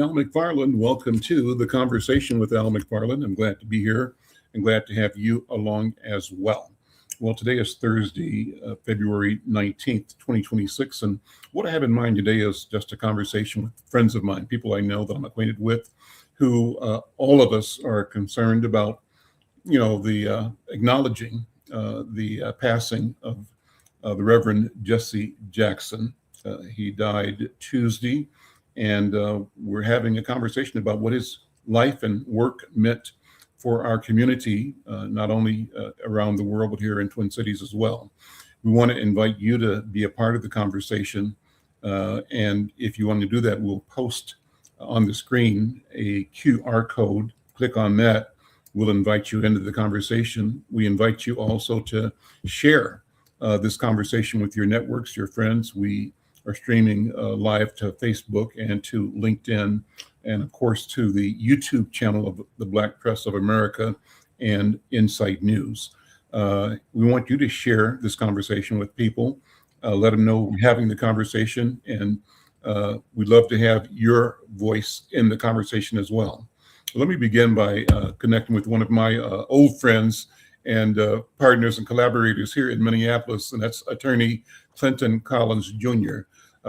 Al McFarland. Welcome to the conversation with Al McFarland. I'm glad to be here and glad to have you along as well. Well, today is Thursday, February 19th, 2026. And what I have in mind today is just a conversation with friends of mine, people I know that I'm acquainted with, who all of us are concerned about, the acknowledging the passing of the Reverend Jesse Jackson. He died Tuesday, and we're having a conversation about what his life and work meant for our community, not only around the world, but here in Twin Cities as well. We want to invite you to be a part of the conversation. And if you want to do that, we'll post on the screen a QR code. Click on that. We'll invite you into the conversation. We invite you also to share this conversation with your networks, your friends. We are streaming live to Facebook and to LinkedIn, and of course to the YouTube channel of the Black Press of America and Insight News. We want you to share this conversation with people. Let them know we're having the conversation, and we'd love to have your voice in the conversation as well. Let me begin by connecting with one of my old friends and partners and collaborators here in Minneapolis, and that's attorney Clinton Collins Jr.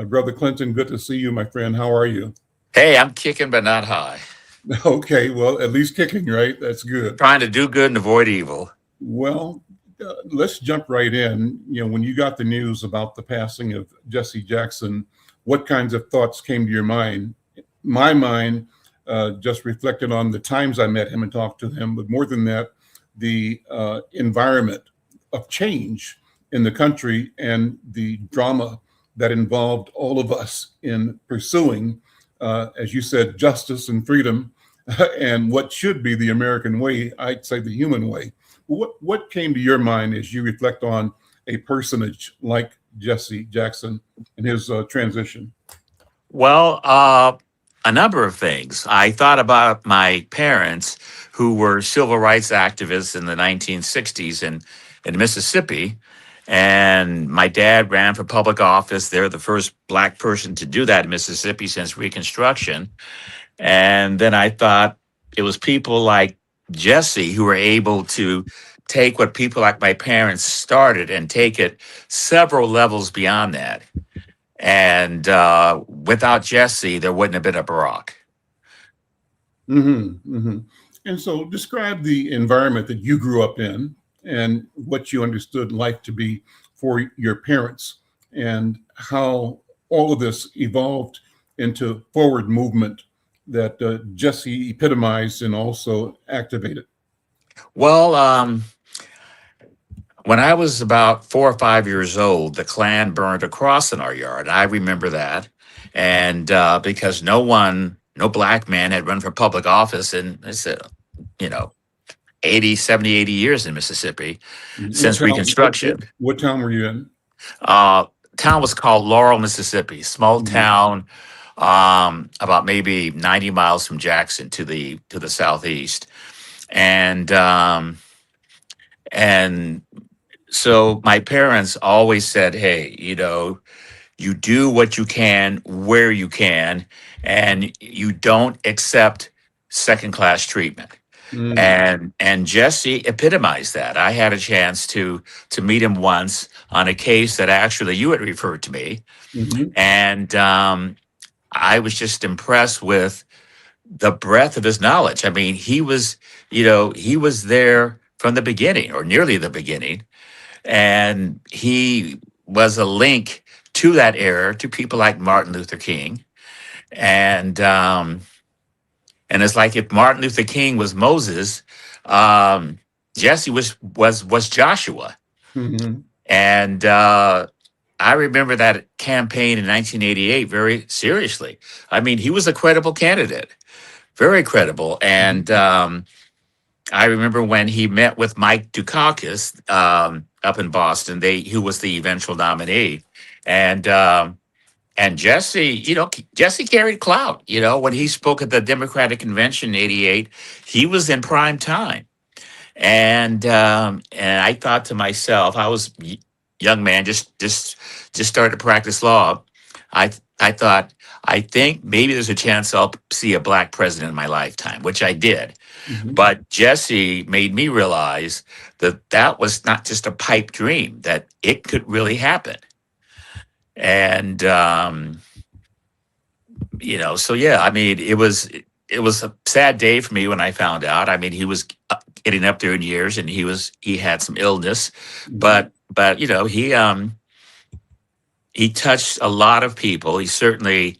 Brother Clinton, good to see you, my friend. How are you? Hey, I'm kicking, but not high. Okay, well, at least kicking, right? That's good. Trying to do good and avoid evil. Well, let's jump right in. When you got the news about the passing of Jesse Jackson, what kinds of thoughts came to your mind? My mind just reflected on the times I met him and talked to him, but more than that, the environment of change in the country and the drama that involved all of us in pursuing, as you said, justice and freedom and what should be the American way, I'd say the human way. What came to your mind as you reflect on a personage like Jesse Jackson and his transition? Well, a number of things. I thought about my parents who were civil rights activists in the 1960s in Mississippi. And my dad ran for public office. They're the first Black person to do that in Mississippi since Reconstruction. And then I thought it was people like Jesse who were able to take what people like my parents started and take it several levels beyond that. And without Jesse, there wouldn't have been a Barack. Mm-hmm, mm-hmm. And so describe the environment that you grew up in and what you understood life to be for your parents and how all of this evolved into forward movement that Jesse epitomized and also activated. Well, when I was about 4 or 5 years old, the Klan burned a cross in our yard. I remember that. And because no Black man had run for public office in, it's, 70, 80 years in Mississippi since Reconstruction. What town were you in? Town was called Laurel, Mississippi, small town, about maybe 90 miles from Jackson to the southeast. And so my parents always said, hey, you do what you can, where you can, and you don't accept second-class treatment. And Jesse epitomized that. I had a chance to meet him once on a case that actually you had referred to me. And I was just impressed with the breadth of his knowledge. I mean, he was there from the beginning or nearly the beginning. And he was a link to that era to people like Martin Luther King. And it's like if Martin Luther King was Moses, Jesse was Joshua. And I remember that campaign in 1988 very seriously. I mean, he was a credible candidate, very credible. And I remember when he met with Mike Dukakis up in Boston, who was the eventual nominee. And Jesse, Jesse carried clout. When he spoke at the Democratic Convention in '88, he was in prime time. And I thought to myself, I was a young man, just started to practice law. I I thought, I think maybe there's a chance I'll see a black president in my lifetime, which I did. Mhm. But Jesse made me realize that that was not just a pipe dream, that it could really happen. And, so yeah, I mean, it was a sad day for me when I found out. I mean, he was getting up there in years, and he had some illness, Mhm. but he touched a lot of people. He certainly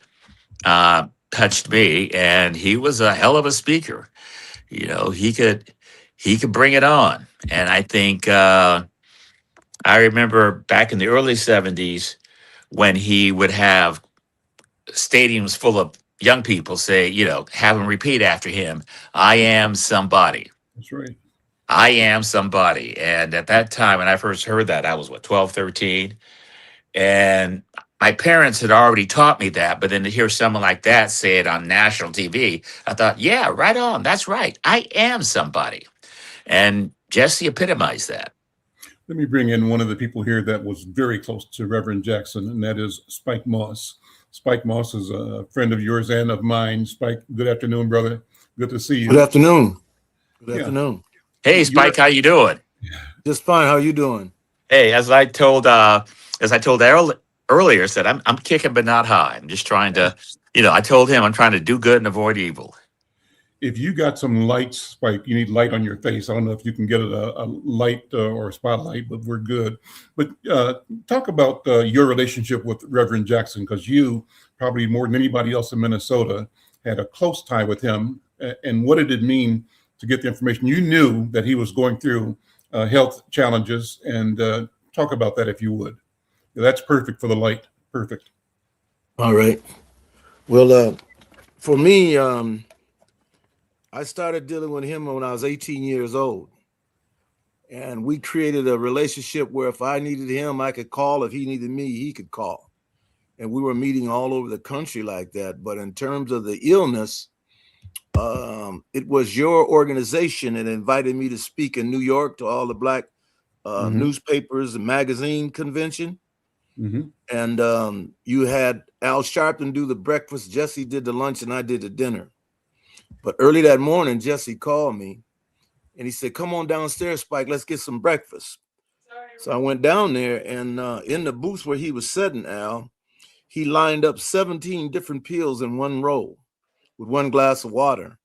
touched me, and he was a hell of a speaker. He could bring it on. And I think I remember back in the early '70s when he would have stadiums full of young people say, have him repeat after him, "I am somebody. That's right. I am somebody." And at that time, when I first heard that, I was 12, 13. And my parents had already taught me that. But then to hear someone like that say it on national TV, I thought, yeah, right on. That's right. I am somebody. And Jesse epitomized that. Let me bring in one of the people here that was very close to Reverend Jackson, and that is Spike Moss. Spike Moss is a friend of yours and of mine. Spike, good afternoon, brother. Good to see Good you. afternoon. Good Yeah, afternoon. Hey, you're Spike, how you doing? Just fine. How you doing? Hey, as I told earlier, said I'm kicking but not high. I'm just trying to, I told him I'm trying to do good and avoid evil. if you got some lights, Spike, you need light on your face. I don't know if you can get a light or a spotlight, but we're good. But talk about your relationship with Reverend Jackson, because you probably more than anybody else in Minnesota had a close tie with him. And what did it mean to get the information? You knew that he was going through health challenges, and talk about that if you would. That's perfect for the light. Perfect. All right. Well, for me, I started dealing with him when I was 18 years old. And we created a relationship where if I needed him, I could call. If he needed me, he could call. And we were meeting all over the country like that. But in terms of the illness, it was your organization that invited me to speak in New York to all the black Hmm. newspapers and magazine convention. Hmm. And you had Al Sharpton do the breakfast, Jesse did the lunch, and I did the dinner. But early that morning, Jesse called me and he said, "Come on downstairs, Spike, let's get some breakfast." So I went down there, and in the booth where he was sitting, Al, he lined up 17 different pills in one row with one glass of water.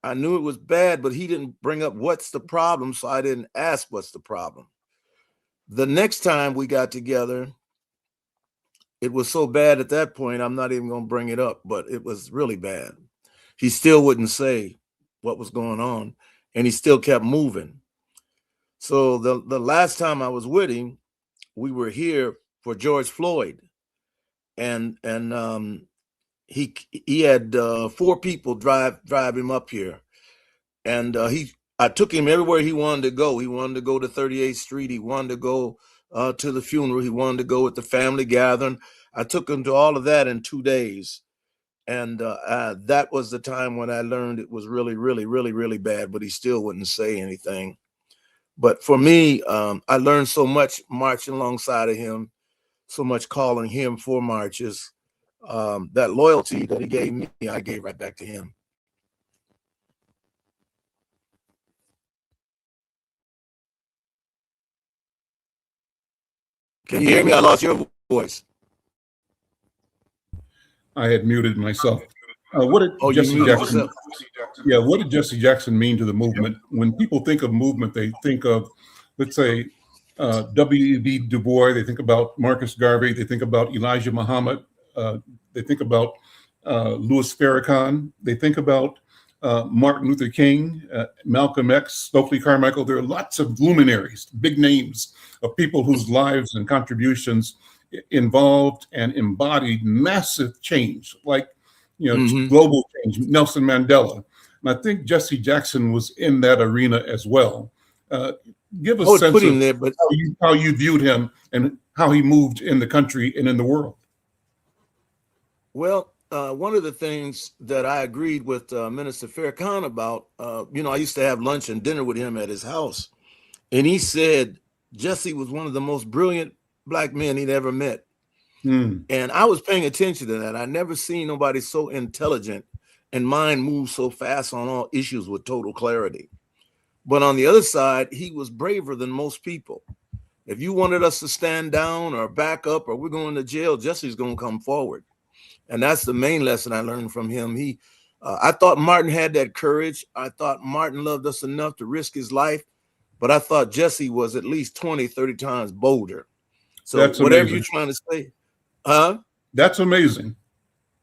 I knew it was bad, but he didn't bring up what's the problem, so I didn't ask what's the problem. The next time we got together, it was so bad at that point, I'm not even going to bring it up, but it was really bad. He still wouldn't say what was going on, and he still kept moving. So the last time I was with him, we were here for George Floyd, and he had four people drive him up here, and I took him everywhere he wanted to go. He wanted to go to 38th Street. He wanted to go to the funeral. He wanted to go at the family gathering. I took him to all of that in 2 days. And that was the time when I learned it was really, really, really, really bad, but he still wouldn't say anything. But for me, I learned so much marching alongside of him, so much calling him for marches. That loyalty that he gave me, I gave right back to him. Can you hear me? I lost your voice. I had muted myself. What did Oh, you Jesse muted Jackson? yourself. Yeah, what did Jesse Jackson mean to the movement? When people think of movement, they think of, let's say, W.E.B. Du Bois. They think about Marcus Garvey. They think about Elijah Muhammad. Uh, they think about Louis Farrakhan. They think about Martin Luther King, Malcolm X, Stokely Carmichael. There are lots of luminaries, big names of people whose lives and contributions involved and embodied massive change, like Mm-hmm. global change. Nelson Mandela, and I think Jesse Jackson was in that arena as well. Uh, Give a I would sense put of him there, but how you viewed him and how he moved in the country and in the world. well, one of the things that I agreed with Minister Farrakhan about, I used to have lunch and dinner with him at his house, and he said Jesse was one of the most brilliant black men he'd ever met. Hmm. And I was paying attention to that. I never seen nobody so intelligent and mind move so fast on all issues with total clarity. But on the other side, he was braver than most people. If you wanted us to stand down or back up or we're going to jail, Jesse's going to come forward. And that's the main lesson I learned from him. I thought Martin had that courage. I thought Martin loved us enough to risk his life, but I thought Jesse was at least 20, 30 times bolder. So That's whatever you're amazing. trying to say, huh? That's amazing.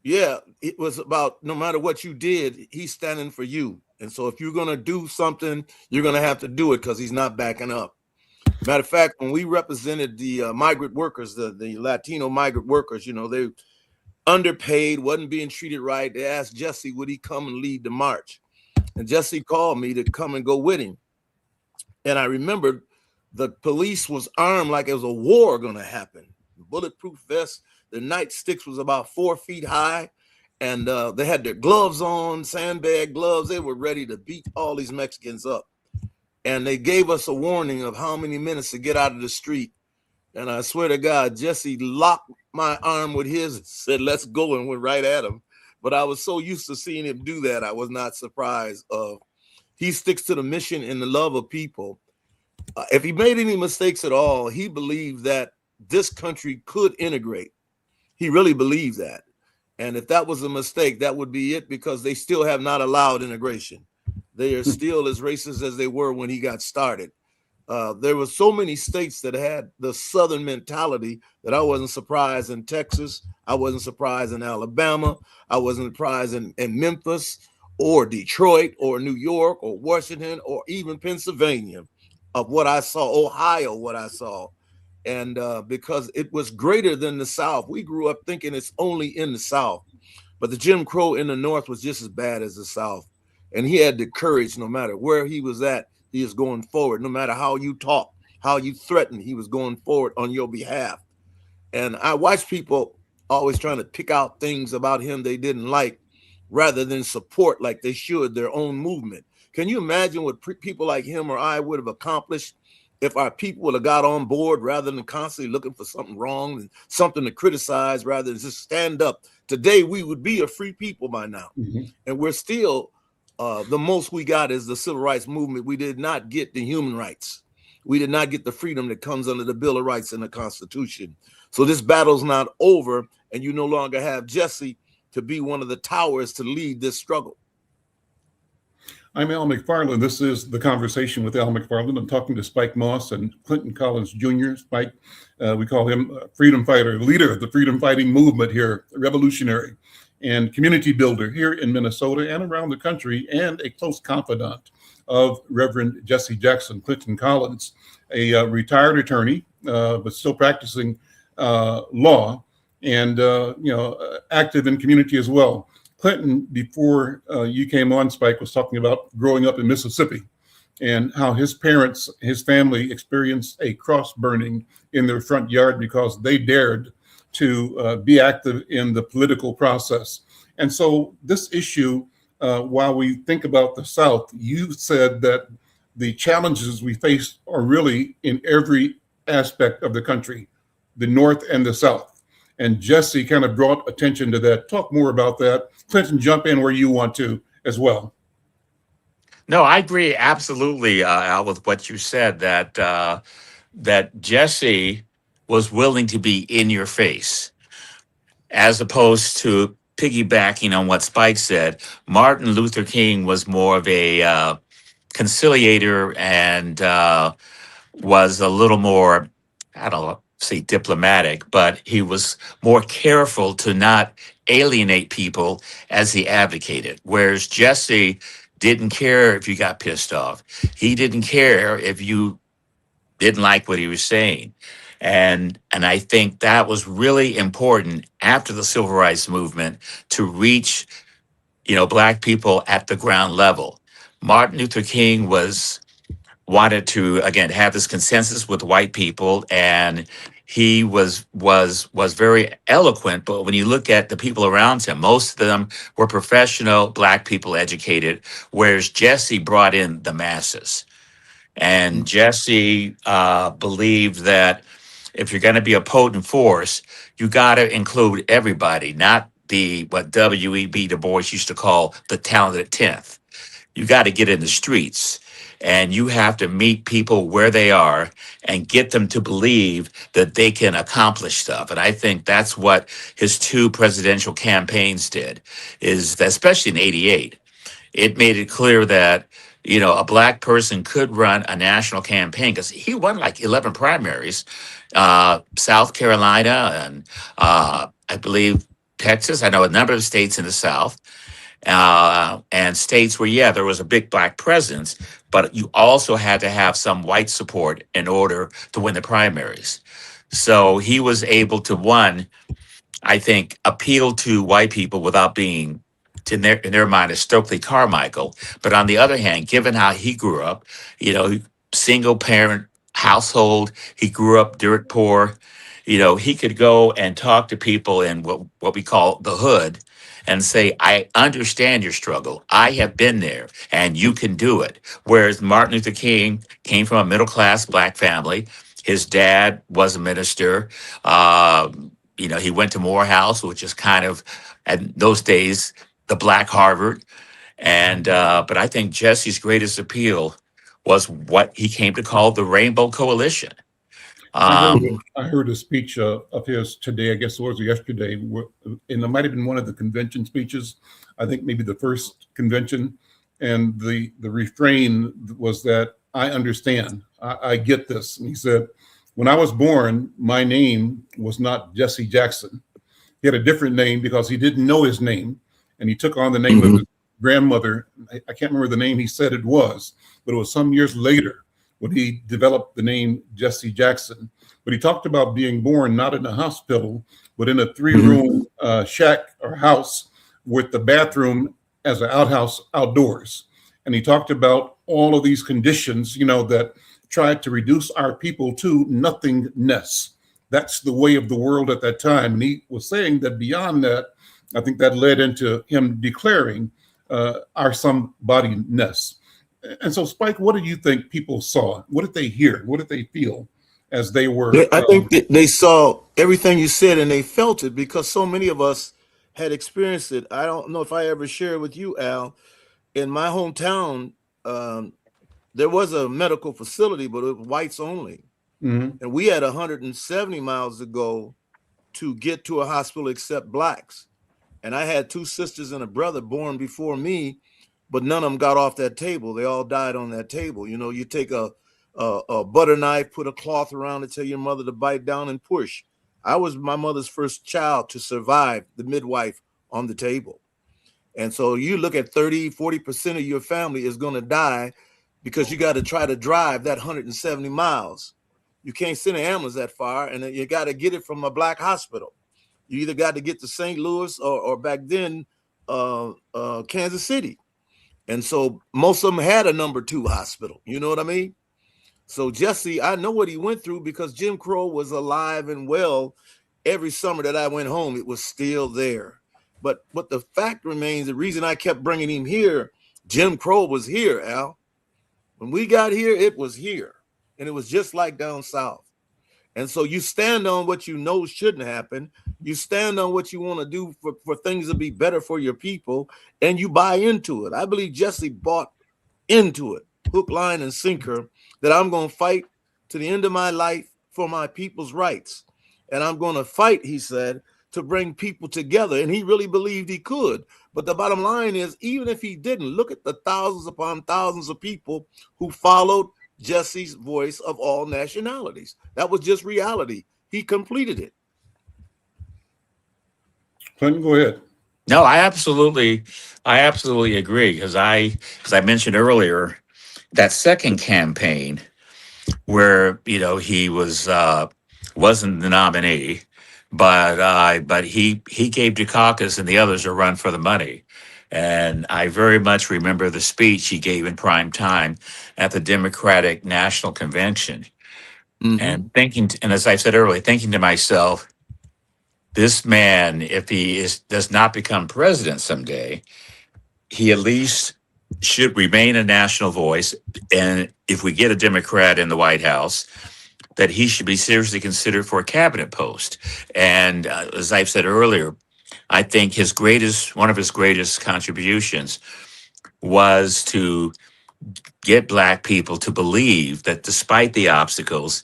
Yeah, it was about no matter what you did, he's standing for you. And so if you're going to do something, you're going to have to do it because he's not backing up. Matter of fact, when we represented the migrant workers, the Latino migrant workers, they underpaid, wasn't being treated right. They asked Jesse, would he come and lead the march? And Jesse called me to come and go with him. And I remembered the police was armed like it was a war going to happen. Bulletproof vests, the nightsticks was about 4 feet high. And they had their gloves on, sandbag gloves. They were ready to beat all these Mexicans up. And they gave us a warning of how many minutes to get out of the street. And I swear to God, Jesse locked my arm with his and said, let's go, and went right at him. But I was so used to seeing him do that, I was not surprised. He sticks to the mission and the love of people. If he made any mistakes at all, he believed that this country could integrate. He really believed that. And if that was a mistake, that would be it, because they still have not allowed integration. They are still as racist as they were when he got started. There were so many states that had the Southern mentality that I wasn't surprised in Texas. I wasn't surprised in Alabama. I wasn't surprised in Memphis or Detroit or New York or Washington or even Pennsylvania of what I saw, Ohio, what I saw. And because it was greater than the South. We grew up thinking it's only in the South, but the Jim Crow in the North was just as bad as the South. And he had the courage, no matter where he was at, he is going forward. No matter how you talk, how you threaten, he was going forward on your behalf. And I watched people always trying to pick out things about him they didn't like rather than support like they should their own movement. Can you imagine what people like him or I would have accomplished if our people would have got on board rather than constantly looking for something wrong and something to criticize rather than just stand up? Today, we would be a free people by now. Mm-hmm. And we're still, the most we got is the civil rights movement. We did not get the human rights. We did not get the freedom that comes under the Bill of Rights and the Constitution. So this battle's not over, and you no longer have Jesse to be one of the towers to lead this struggle. I'm Al McFarland. This is The Conversation with Al McFarland. I'm talking to Spike Moss and Clinton Collins Jr. Spike, we call him a freedom fighter, leader of the freedom fighting movement here, revolutionary and community builder here in Minnesota and around the country, and a close confidant of Reverend Jesse Jackson. Clinton Collins, a retired attorney, but still practicing law and active in community as well. Clinton, before you came on, Spike, was talking about growing up in Mississippi and how his parents, his family experienced a cross burning in their front yard because they dared to be active in the political process. And so this issue, while we think about the South, you said that the challenges we face are really in every aspect of the country, the North and the South. And Jesse kind of brought attention to that. Talk more about that. Clinton, jump in where you want to as well. No, I agree absolutely, Al, with what you said, that that Jesse was willing to be in your face, as opposed to piggybacking on what Spike said. Martin Luther King was more of a conciliator and was a little more, I don't say diplomatic, but he was more careful to not alienate people as he advocated. Whereas Jesse didn't care if you got pissed off. He didn't care if you didn't like what he was saying. And I think that was really important after the civil rights movement to reach, Black people at the ground level. Martin Luther King wanted to, again, have this consensus with white people, and he was very eloquent. But when you look at the people around him, most of them were professional Black people, educated, whereas Jesse brought in the masses. And Jesse believed that if you're going to be a potent force, you got to include everybody, not the what W.E.B. Du Bois used to call the talented 10th. You got to get in the streets and you have to meet people where they are and get them to believe that they can accomplish stuff. And I think that's what his two presidential campaigns did, is that, especially in 88, it made it clear that, a black person could run a national campaign because he won like 11 primaries, South Carolina and I believe Texas. I know a number of states in the South, and states where, yeah, there was a big black presence, but you also had to have some white support in order to win the primaries. So he was able to, one, I think, appeal to white people without being, in their mind, a Stokely Carmichael. But on the other hand, given how he grew up, single parent household, he grew up dirt poor. He could go and talk to people in what we call the hood and say, I understand your struggle. I have been there and you can do it. Whereas Martin Luther King came from a middle class black family. His dad was a minister. He went to Morehouse, which is kind of, at those days, the black Harvard. And but I think Jesse's greatest appeal was what he came to call the Rainbow Coalition. I heard a speech of his today, I guess it was yesterday, and it might have been one of the convention speeches. I think maybe the first convention, and the refrain was that I understand, I get this. And he said, when I was born, my name was not Jesse Jackson. He had a different name because he didn't know his name, and he took on the name of his grandmother. I can't remember the name he said it was, but it was some years later when he developed the name Jesse Jackson. But he talked about being born not in a hospital, but in a 3-room shack or house with the bathroom as an outhouse outdoors. And he talked about all of these conditions, that tried to reduce our people to nothingness. That's the way of the world at that time. And he was saying that beyond that, I think that led into him declaring our somebody-ness. And so, Spike, what do you think people saw? What did they hear? What did they feel as they were? I think they saw everything you said and they felt it because so many of us had experienced it. I don't know if I ever shared with you, Al. In my hometown, there was a medical facility, but it was whites only. And we had 170 miles to go to get to a hospital except blacks. And I had 2 sisters and a brother born before me, but none of them got off that table. They all died on that table. You take a butter knife, put a cloth around it, tell your mother to bite down and push. I was my mother's first child to survive the midwife on the table. And so you look at 30-40% of your family is going to die because you got to try to drive that 170 miles. You can't send an ambulance that far, and you got to get it from a black hospital. You either got to get to St. Louis or back then, Kansas City. And so most of them had a number 2 hospital. You know what I mean? So Jesse, I know what he went through because Jim Crow was alive and well. Every summer that I went home, it was still there. But the fact remains, the reason I kept bringing him here, Jim Crow was here, Al. When we got here, it was here. And it was just like down south. And so you stand on what you know shouldn't happen. You stand on what you want to do for things to be better for your people, and you buy into it. I believe Jesse bought into it, hook, line, and sinker, that I'm going to fight to the end of my life for my people's rights. And I'm going to fight, he said, to bring people together. And he really believed he could. But the bottom line is, even if he didn't, look at the thousands upon thousands of people who followed Jesse's voice of all nationalities. That was just reality. He completed it. Clinton, go ahead. No, I absolutely agree because I mentioned earlier that second campaign where he wasn't the nominee, but he gave Dukakis and the others a run for the money. And I very much remember the speech he gave in prime time at the Democratic National Convention. And and as I said earlier, thinking to myself, this man, if he does not become president someday, he at least should remain a national voice. And if we get a Democrat in the White House, that he should be seriously considered for a cabinet post. And as I've said earlier, I think one of his greatest contributions was to get Black people to believe that despite the obstacles,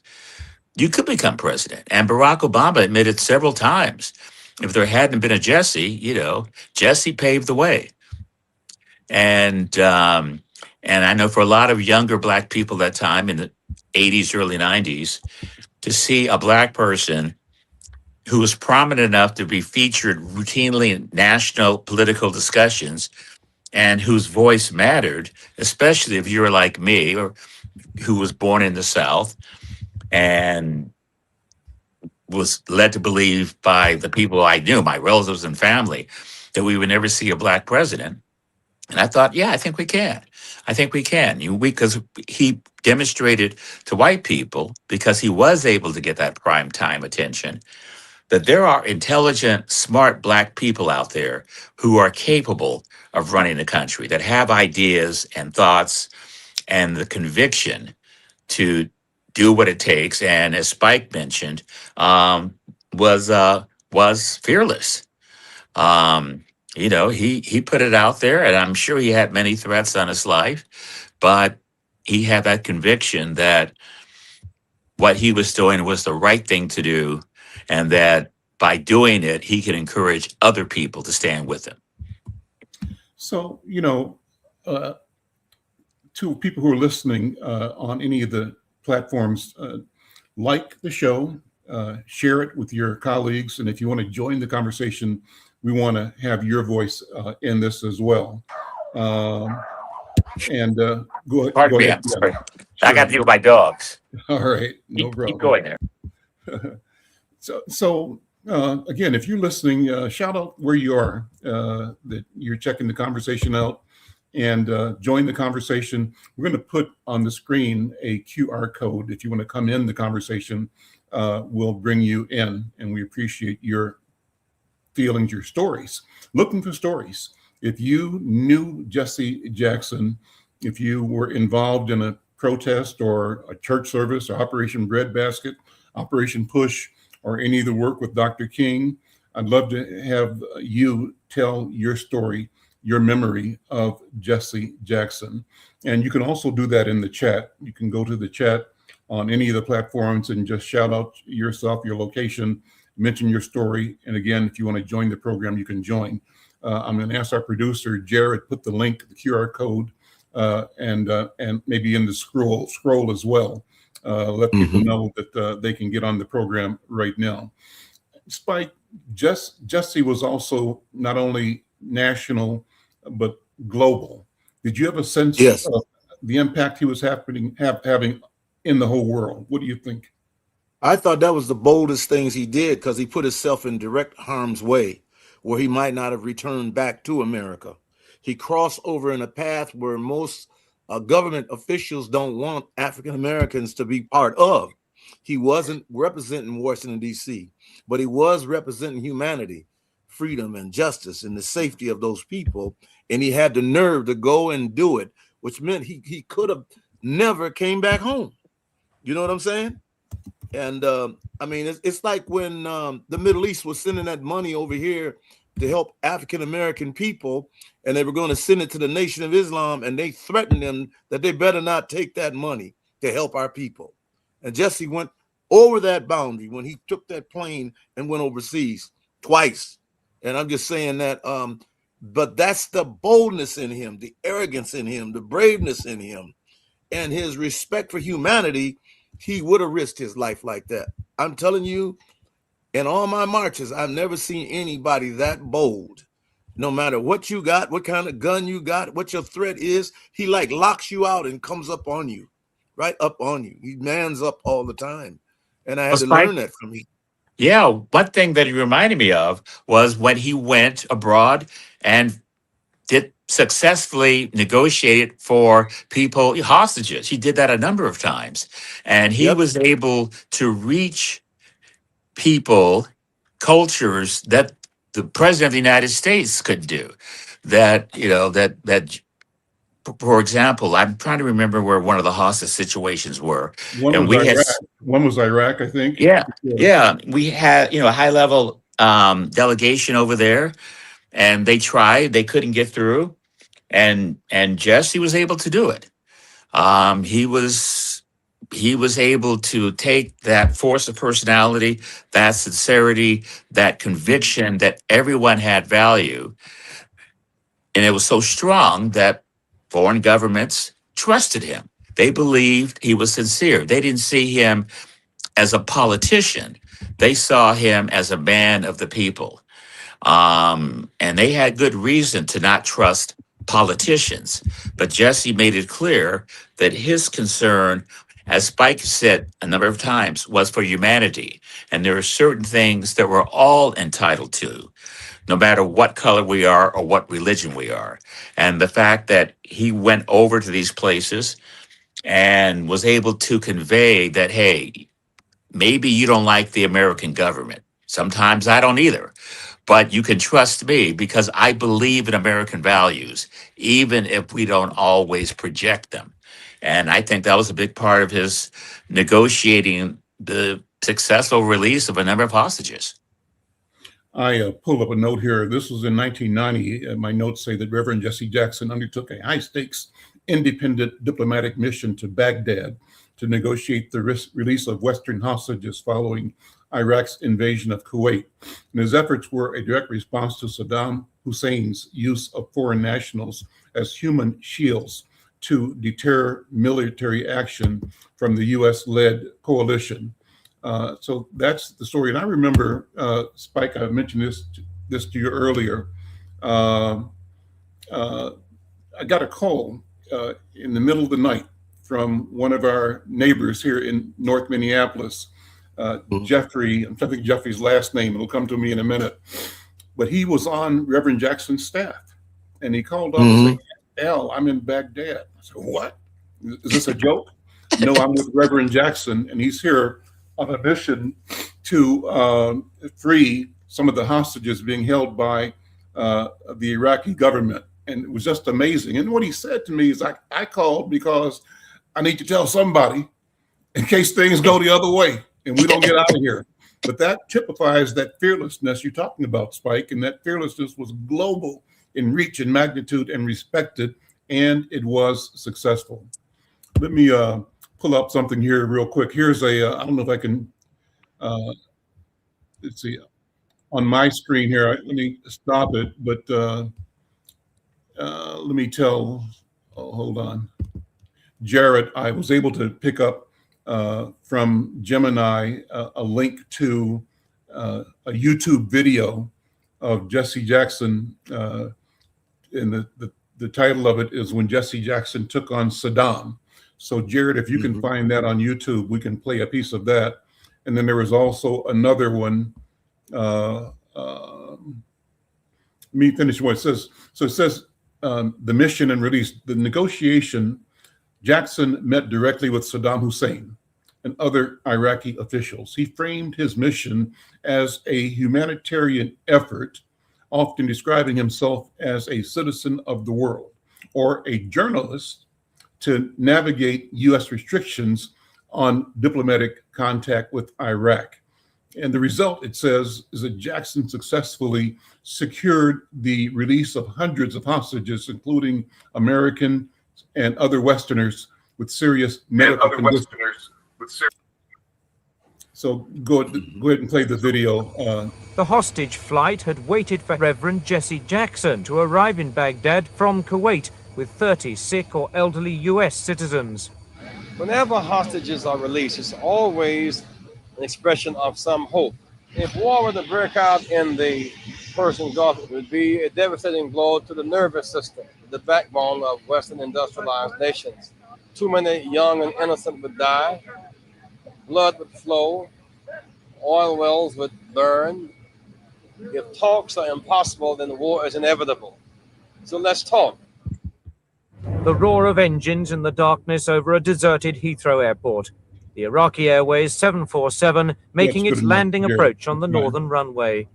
you could become president. And Barack Obama admitted several times, if there hadn't been a Jesse, Jesse paved the way. And I know for a lot of younger Black people that time in the 80s, early 90s, to see a Black person who was prominent enough to be featured routinely in national political discussions and whose voice mattered, especially if you were like me or who was born in the South and was led to believe by the people I knew, my relatives and family, that we would never see a Black president. And I thought, yeah, I think we can. I think we can. Because he demonstrated to white people, because he was able to get that prime time attention, that there are intelligent, smart Black people out there who are capable of running the country, that have ideas and thoughts and the conviction to do what it takes. And as Spike mentioned, was fearless. He put it out there, and I'm sure he had many threats on his life, but he had that conviction that what he was doing was the right thing to do, and that by doing it, he could encourage other people to stand with him. So, to people who are listening on any of the platforms, like the show, share it with your colleagues. And if you want to join the conversation, we want to have your voice in this as well. Go Pardon me, ahead. I'm sorry. Sure. I got to deal with my dogs. All right, no problem. Keep going there. So again, if you're listening, shout out where you are, that you're checking the conversation out, and join the conversation. We're going to put on the screen a QR code. If you want to come in the conversation, we'll bring you in, and we appreciate your feelings, your stories. Looking for stories. If you knew Jesse Jackson, if you were involved in a protest or a church service or Operation Breadbasket, Operation Push, or any of the work with Dr. King, I'd love to have you tell your story, your memory of Jesse Jackson. And you can also do that in the chat. You can go to the chat on any of the platforms and just shout out yourself, your location, mention your story. And again, if you want to join the program, you can join. I'm going to ask our producer, Jared, put the link, the QR code, and maybe in the scroll as well. Let people know that they can get on the program right now. Spike, Jesse was also not only national, but global. Did you have a sense of the impact he was having in the whole world? What do you think? I thought that was the boldest things he did, because he put himself in direct harm's way where he might not have returned back to America. He crossed over in a path where most government officials don't want African Americans to be part of. He wasn't representing Washington, D.C., but he was representing humanity, freedom and justice and the safety of those people. And he had the nerve to go and do it, which meant he could have never came back home. You know what I'm saying? And it's like when the Middle East was sending that money over here to help African American people, and they were going to send it to the Nation of Islam, and they threatened them that they better not take that money to help our people. And Jesse went over that boundary when he took that plane and went overseas twice. And I'm just saying that, but that's the boldness in him, the arrogance in him, the braveness in him, and his respect for humanity. He would have risked his life like that. I'm telling you, in all my marches, I've never seen anybody that bold. No matter what you got, what kind of gun you got, what your threat is, he like locks you out and comes up on you, right up on you. He mans up all the time. And I had to learn that from him. Yeah, one thing that he reminded me of was when he went abroad and did successfully negotiated for people, hostages. He did that a number of times. And he was able to reach people, cultures that the president of the United States could do. That, for example, I'm trying to remember where one of the hostage situations were. One was Iraq. One was Iraq, I think. Yeah, yeah. We had, a high level delegation over there, and they couldn't get through, and Jesse was able to do it. He was able to take that force of personality, that sincerity, that conviction that everyone had value, and it was so strong that foreign governments trusted him. They believed he was sincere. They didn't see him as a politician. They saw him as a man of the people. And they had good reason to not trust politicians. But Jesse made it clear that his concern, as Spike said a number of times, was for humanity. And there are certain things that we're all entitled to, no matter what color we are or what religion we are. And the fact that he went over to these places and was able to convey that, hey, maybe you don't like the American government. Sometimes I don't either. But you can trust me because I believe in American values, even if we don't always project them. And I think that was a big part of his negotiating the successful release of a number of hostages. I pulled up a note here. This was in 1990. My notes say that Reverend Jesse Jackson undertook a high-stakes independent diplomatic mission to Baghdad to negotiate the release of Western hostages following Iraq's invasion of Kuwait. And his efforts were a direct response to Saddam Hussein's use of foreign nationals as human shields to deter military action from the US-led coalition. So that's the story. And I remember, Spike, I mentioned this to you earlier. I got a call in the middle of the night from one of our neighbors here in North Minneapolis, Jeffrey. I'm trying to think Jeffrey's last name. It'll come to me in a minute. But he was on Reverend Jackson's staff, and he called up and said, "Al, I'm in Baghdad." I said, "What? Is this a joke?" "No, I'm with Reverend Jackson, and he's here on a mission to free some of the hostages being held by the Iraqi government." And it was just amazing. And what he said to me is, I called because I need to tell somebody in case things go the other way and we don't get out of here. But that typifies that fearlessness you're talking about, Spike, and that fearlessness was global in reach and magnitude and respected, and it was successful. Let me pull up something here real quick. Here's I don't know if I can, let's see, on my screen here, let me stop it, but let me hold on. Jared, I was able to pick up from Gemini a link to a YouTube video of Jesse Jackson, and the title of it is "When Jesse Jackson Took on Saddam." So Jared, if you can find that on YouTube, we can play a piece of that. And then there was also another one. Let me finish what it says. So it says, the mission and release, the negotiation, Jackson met directly with Saddam Hussein and other Iraqi officials. He framed his mission as a humanitarian effort, often describing himself as a citizen of the world or a journalist to navigate US restrictions on diplomatic contact with Iraq. And the result, it says, is that Jackson successfully secured the release of hundreds of hostages, including American and other Westerners with serious medical conditions. So go ahead and play the video. The hostage flight had waited for Reverend Jesse Jackson to arrive in Baghdad from Kuwait with 30 sick or elderly US citizens. Whenever hostages are released, it's always an expression of some hope. If war were to break out in the Persian Gulf, it would be a devastating blow to the nervous system, the backbone of Western industrialized nations. Too many young and innocent would die, blood would flow, oil wells would burn. If talks are impossible, then war is inevitable. So let's talk. The roar of engines in the darkness over a deserted Heathrow airport. The Iraqi Airways 747 making its landing approach on the northern runway.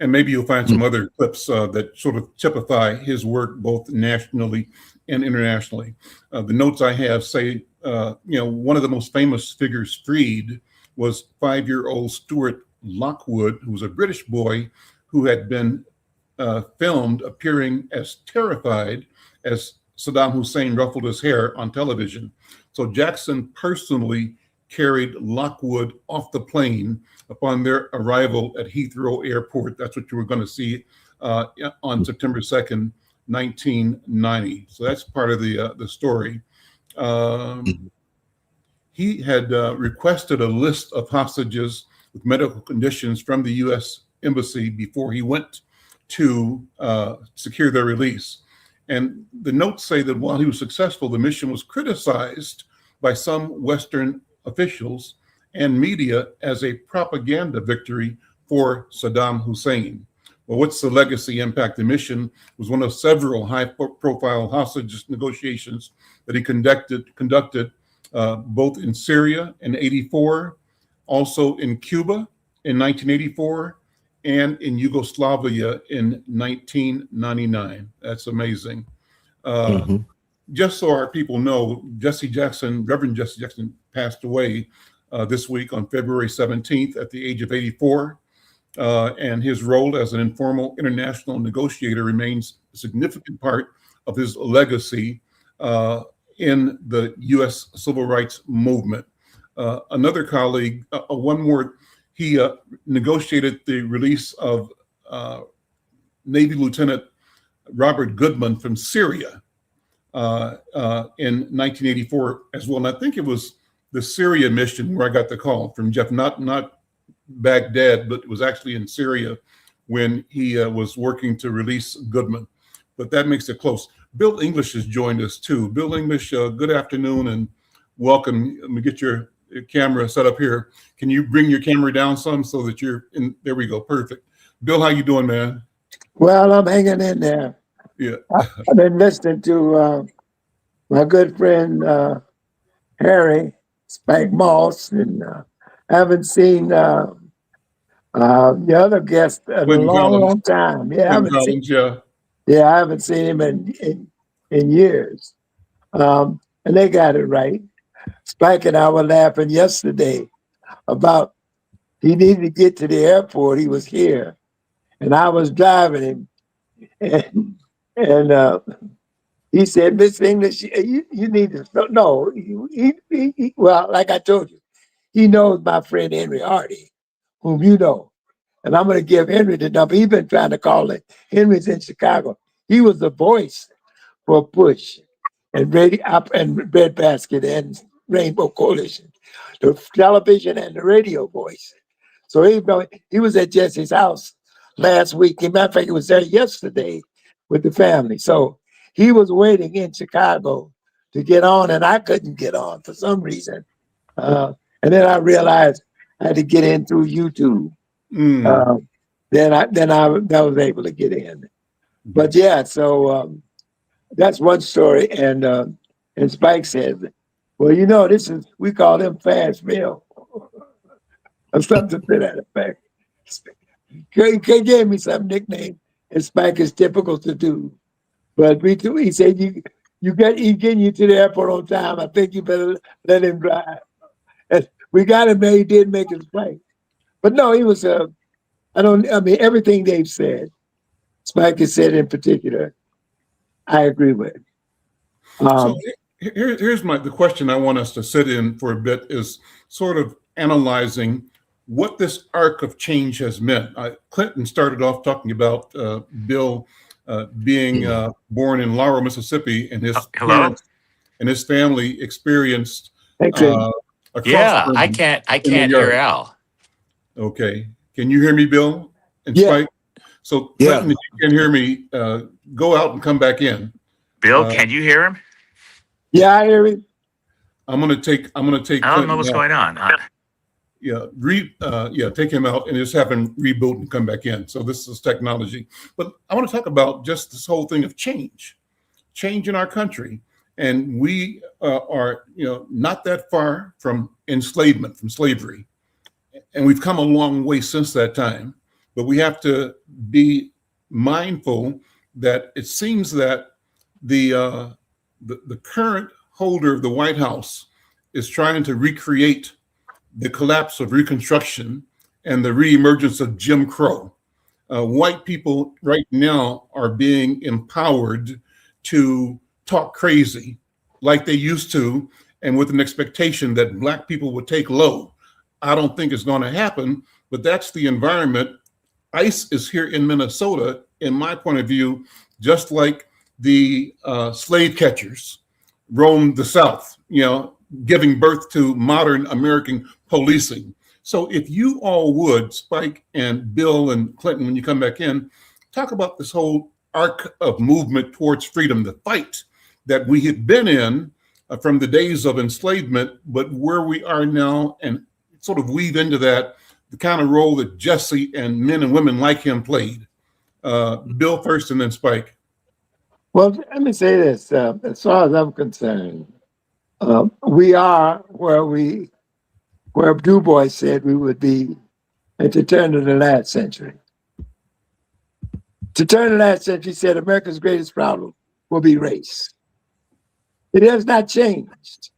And maybe you'll find some other clips that sort of typify his work both nationally and internationally. The notes I have say, one of the most famous figures freed was 5-year-old Stuart Lockwood, who was a British boy who had been filmed appearing as terrified as Saddam Hussein ruffled his hair on television. So Jackson personally carried Lockwood off the plane upon their arrival at Heathrow Airport. That's what you were going to see on September 2nd, 1990. So that's part of the story. He had requested a list of hostages with medical conditions from the U.S. Embassy before he went to secure their release. And the notes say that while he was successful, the mission was criticized by some Western officials and media as a propaganda victory for Saddam Hussein. Well, what's the legacy impact? The mission was one of several high-profile hostage negotiations that he conducted both in Syria in '84, also in Cuba in 1984, and in Yugoslavia in 1999. That's amazing. Just so our people know, Reverend Jesse Jackson passed away this week on February 17th at the age of 84. And his role as an informal international negotiator remains a significant part of his legacy in the U.S. civil rights movement. Another colleague, one more, he negotiated the release of Navy Lieutenant Robert Goodman from Syria in 1984 as well. And I think it was the Syria mission where I got the call from Jeff, not Baghdad, but it was actually in Syria when he was working to release Goodman. But that makes it close. Bill English has joined us too. Bill English, good afternoon and welcome. Let me get your camera set up here. Can you bring your camera down some so that you're in? There we go. Perfect. Bill, how you doing, man? Well, I'm hanging in there. Yeah. I've been listening to my good friend Harry Spike Moss, and I haven't seen the other guest in a long time. Yeah, I haven't seen him in years. And they got it right. Spike and I were laughing yesterday about he needed to get to the airport. He was here, and I was driving him, and he said, "Miss English, you need to no." Well, like I told you, he knows my friend Henry Hardy, whom you know, and I'm going to give Henry the number. He's been trying to call it. Henry's in Chicago. He was the voice for Push and Breadbasket and Rainbow Coalition, the television and the radio voice. So he was at Jesse's house last week. As a matter of fact, he was there yesterday with the family. So he was waiting in Chicago to get on, and I couldn't get on for some reason. And then I realized I had to get in through YouTube. Then I was able to get in. But yeah, so that's one story. And Spike said, "Well, you know, we call them fast mail." Or something to that effect. He gave me some nickname, and Spike is typical to do. But he said, he's getting you to the airport on time. I think you better let him drive. And we got him there. He did make his flight. But no, he was, everything they've said, Spike has said in particular, I agree with. So here's the question I want us to sit in for a bit is sort of analyzing what this arc of change has meant. Clinton started off talking about Bill being born in Laurel, Mississippi, and his parents and his family experienced I can't hear Al. Okay, can you hear me, Bill and Spike? So Clinton, if you can hear me, go out and come back in. Bill, can you hear him? Yeah, I hear him. I'm gonna take. I don't know what's going on. Take him out and just have him reboot and come back in. So this is technology. But I want to talk about just this whole thing of change in our country. And we are, not that far from enslavement, from slavery. And we've come a long way since that time. But we have to be mindful that it seems that the The current holder of the White House is trying to recreate the collapse of Reconstruction and the reemergence of Jim Crow. White people right now are being empowered to talk crazy like they used to, and with an expectation that Black people would take low. I don't think it's going to happen, but that's the environment. ICE is here in Minnesota, in my point of view, just like the slave catchers roamed the South, giving birth to modern American policing. So if you all would, Spike and Bill and Clinton, when you come back in, talk about this whole arc of movement towards freedom, the fight that we have been in from the days of enslavement, but where we are now, and sort of weave into that the kind of role that Jesse and men and women like him played. Bill first and then Spike. Well, let me say this. As far as I'm concerned, we are where Du Bois said we would be at the turn of the last century. To turn of the last century, he said America's greatest problem will be race. It has not changed.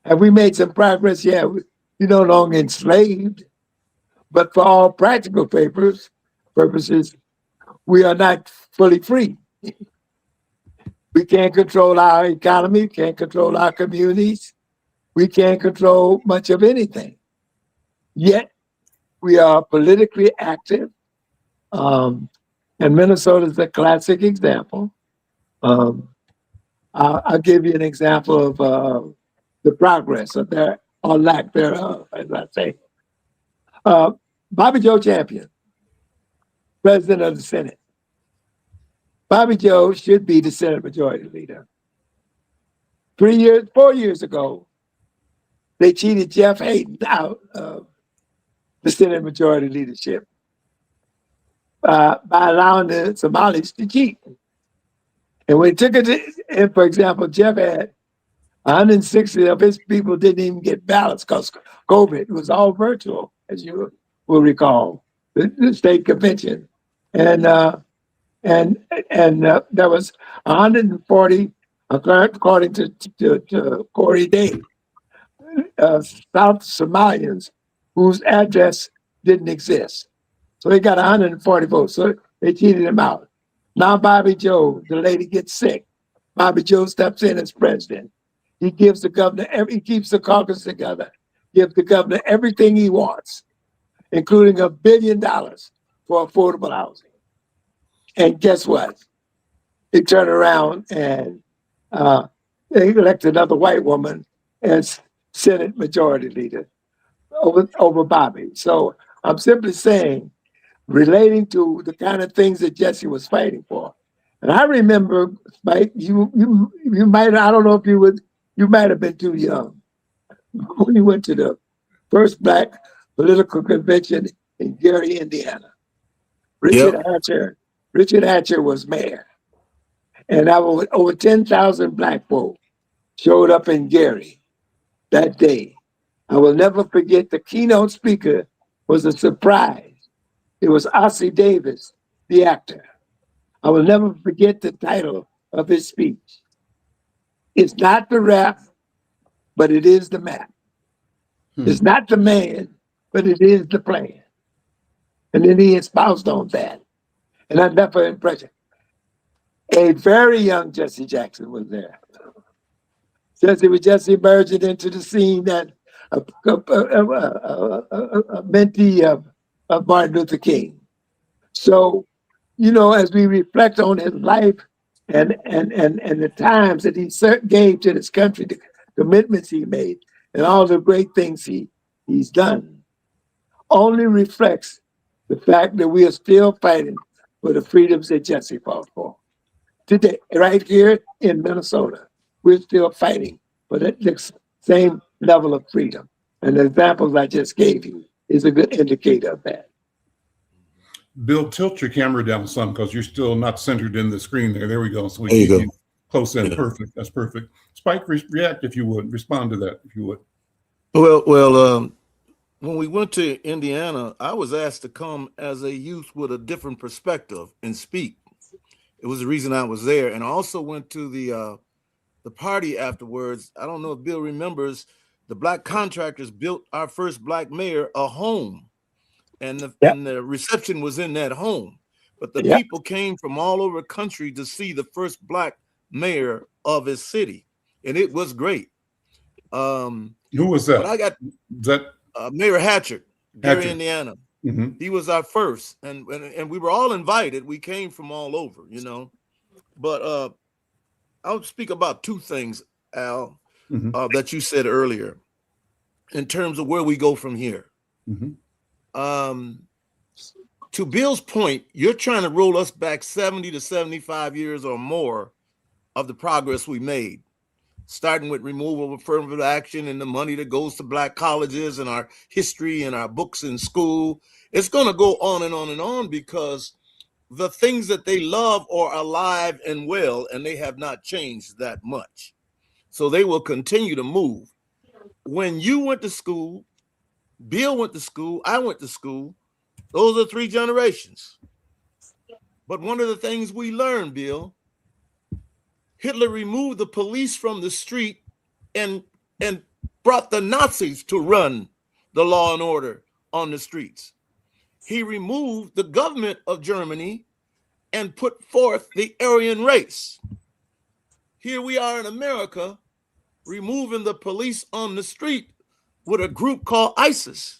Have we made some progress? Yeah, we're no longer enslaved, but for all practical purposes, we are not fully free. We can't control our economy, can't control our communities. We can't control much of anything. Yet we are politically active. And Minnesota is a classic example. I'll give you an example of the progress of their or lack thereof, as I say. Bobby Joe Champion, president of the Senate. Bobby Joe should be the Senate Majority Leader. 4 years ago, they cheated Jeff Hayden out of the Senate Majority Leadership by allowing the Somalis to cheat. And when he took it, and for example, Jeff had 160 of his people didn't even get ballots because COVID. It was all virtual, as you will recall, the state convention. And there was 140, according to Corey Day, South Somalians whose address didn't exist. So they got 140 votes. So they cheated him out. Now Bobby Joe, the lady gets sick. Bobby Joe steps in as president. He gives the governor, he keeps the caucus together, gives the governor everything he wants, including $1 billion for affordable housing. And guess what? They turned around and they elected another white woman as Senate Majority Leader over Bobby. So I'm simply saying, relating to the kind of things that Jesse was fighting for. And I remember, Mike, you might, I don't know if you might have been too young when you went to the first Black political convention in Gary, Indiana. Richard Hatcher was mayor. And over 10,000 Black folk showed up in Gary that day. I will never forget the keynote speaker was a surprise. It was Ossie Davis, the actor. I will never forget the title of his speech. It's not the rap, but it is the map. It's not the man, but it is the plan. And then he espoused on that. And I left an impression. A very young Jesse Jackson was there. Jesse was just emerging into the scene that a mentee of Martin Luther King. So, as we reflect on his life and the times that he gave to this country, the commitments he made, and all the great things he's done, only reflects the fact that we are still fighting for the freedoms that Jesse fought for. Today, right here in Minnesota, we're still fighting for the same level of freedom. And the examples I just gave you is a good indicator of that. Bill, tilt your camera down some because you're still not centered in the screen there. There we go. So we keep you close in. Yeah. Perfect. That's perfect. Spike, react if you would. Respond to that if you would. Well, when we went to Indiana, I was asked to come as a youth with a different perspective and speak. It was the reason I was there. And I also went to the the party afterwards, I don't know if Bill remembers, the black contractors built our first black mayor a home, and the reception was in that home. But the people came from all over the country to see the first black mayor of his city, and it was great. Who was that? But I got that Mayor Hatcher, Gary, Hatcher. Indiana. Mm-hmm. He was our first, and we were all invited. We came from all over, you know. But I'll speak about two things, Al, that you said earlier, in terms of where we go from here. To Bill's point, you're trying to roll us back 70 to 75 years or more of the progress we made, starting with removal of affirmative action and the money that goes to black colleges and our history and our books in school. It's going to go on and on and on, because the things that they love are alive and well, and they have not changed that much. So they will continue to move. When you went to school, Bill went to school, I went to school, those are 3 generations. But one of the things we learned, Bill, Hitler removed the police from the street and brought the Nazis to run the law and order on the streets. He removed the government of Germany and put forth the Aryan race. Here we are in America, removing the police on the street with a group called ISIS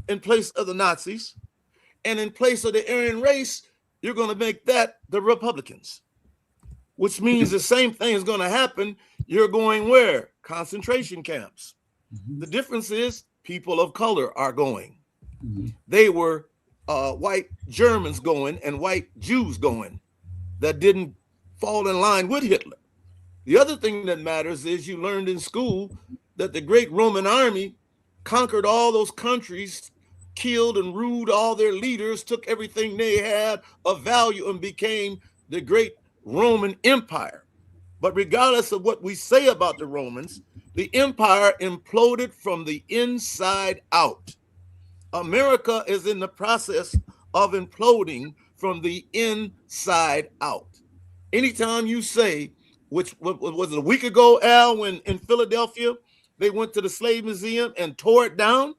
in place of the Nazis. And in place of the Aryan race, you're going to make that the Republicans, which means the same thing is going to happen. You're going where? Concentration camps. The difference is people of color are going. They were white Germans going and white Jews going that didn't fall in line with Hitler. The other thing that matters is you learned in school that the great Roman army conquered all those countries, killed and ruled all their leaders, took everything they had of value, and became the great Roman Empire. But regardless of what we say about the Romans, the empire imploded from the inside out. America is in the process of imploding from the inside out. Anytime you say, which was it a week ago, Al, when in Philadelphia, they went to the slave museum and tore it down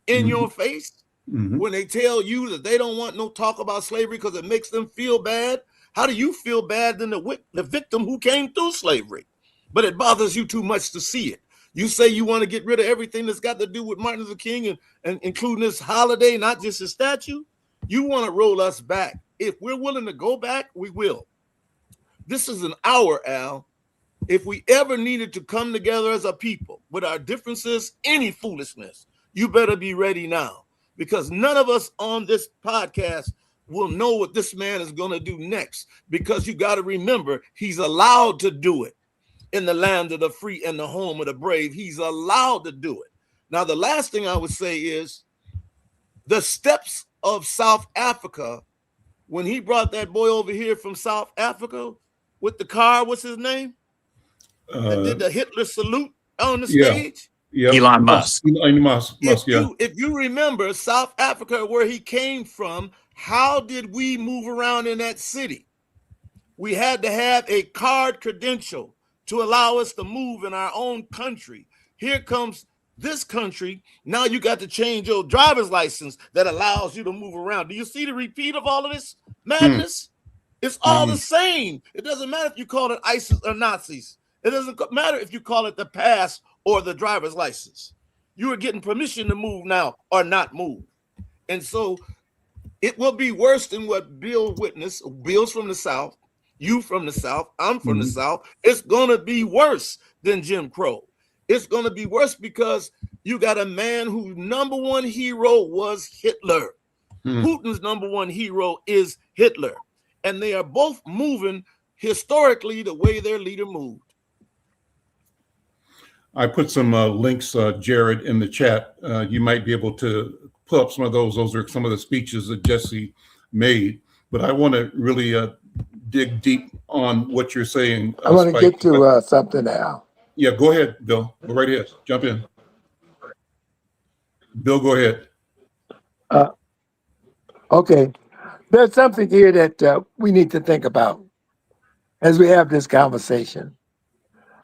in your face, when they tell you that they don't want no talk about slavery because it makes them feel bad. How do you feel bad than the victim who came through slavery? But it bothers you too much to see it. You say you want to get rid of everything that's got to do with Martin Luther King and including this holiday, not just a statue. You want to roll us back. If we're willing to go back, we will. This is an hour, Al. If we ever needed to come together as a people with our differences, any foolishness, you better be ready now, because none of us on this podcast will know what this man is going to do next, because you got to remember, he's allowed to do it in the land of the free and the home of the brave. He's allowed to do it. Now, the last thing I would say is the steps of South Africa, when he brought that boy over here from South Africa with the car, what's his name? That did the Hitler salute on the stage? Elon Musk. Elon Musk, yeah. If you remember South Africa, where he came from, how did we move around in that city? We had to have a card credential to allow us to move in our own country. Here comes this country. Now you got to change your driver's license that allows you to move around. Do you see the repeat of all of this madness? It's all the same. It doesn't matter if you call it ISIS or Nazis. It doesn't matter if you call it the pass or the driver's license. You are getting permission to move now or not move. And so it will be worse than what Bill witnessed. Bill's from the South, you from the South, I'm from the South. It's going to be worse than Jim Crow. It's going to be worse because you got a man whose number one hero was Hitler. Putin's number one hero is Hitler. And they are both moving historically the way their leader moved. I put some links, Jared, in the chat. You might be able to pull up some of those. Those are some of the speeches that Jesse made. But I want to really dig deep on what you're saying. I want to get to something now. Yeah, go ahead, Bill. Go right ahead. Jump in. Bill, go ahead. Okay. There's something here that we need to think about as we have this conversation.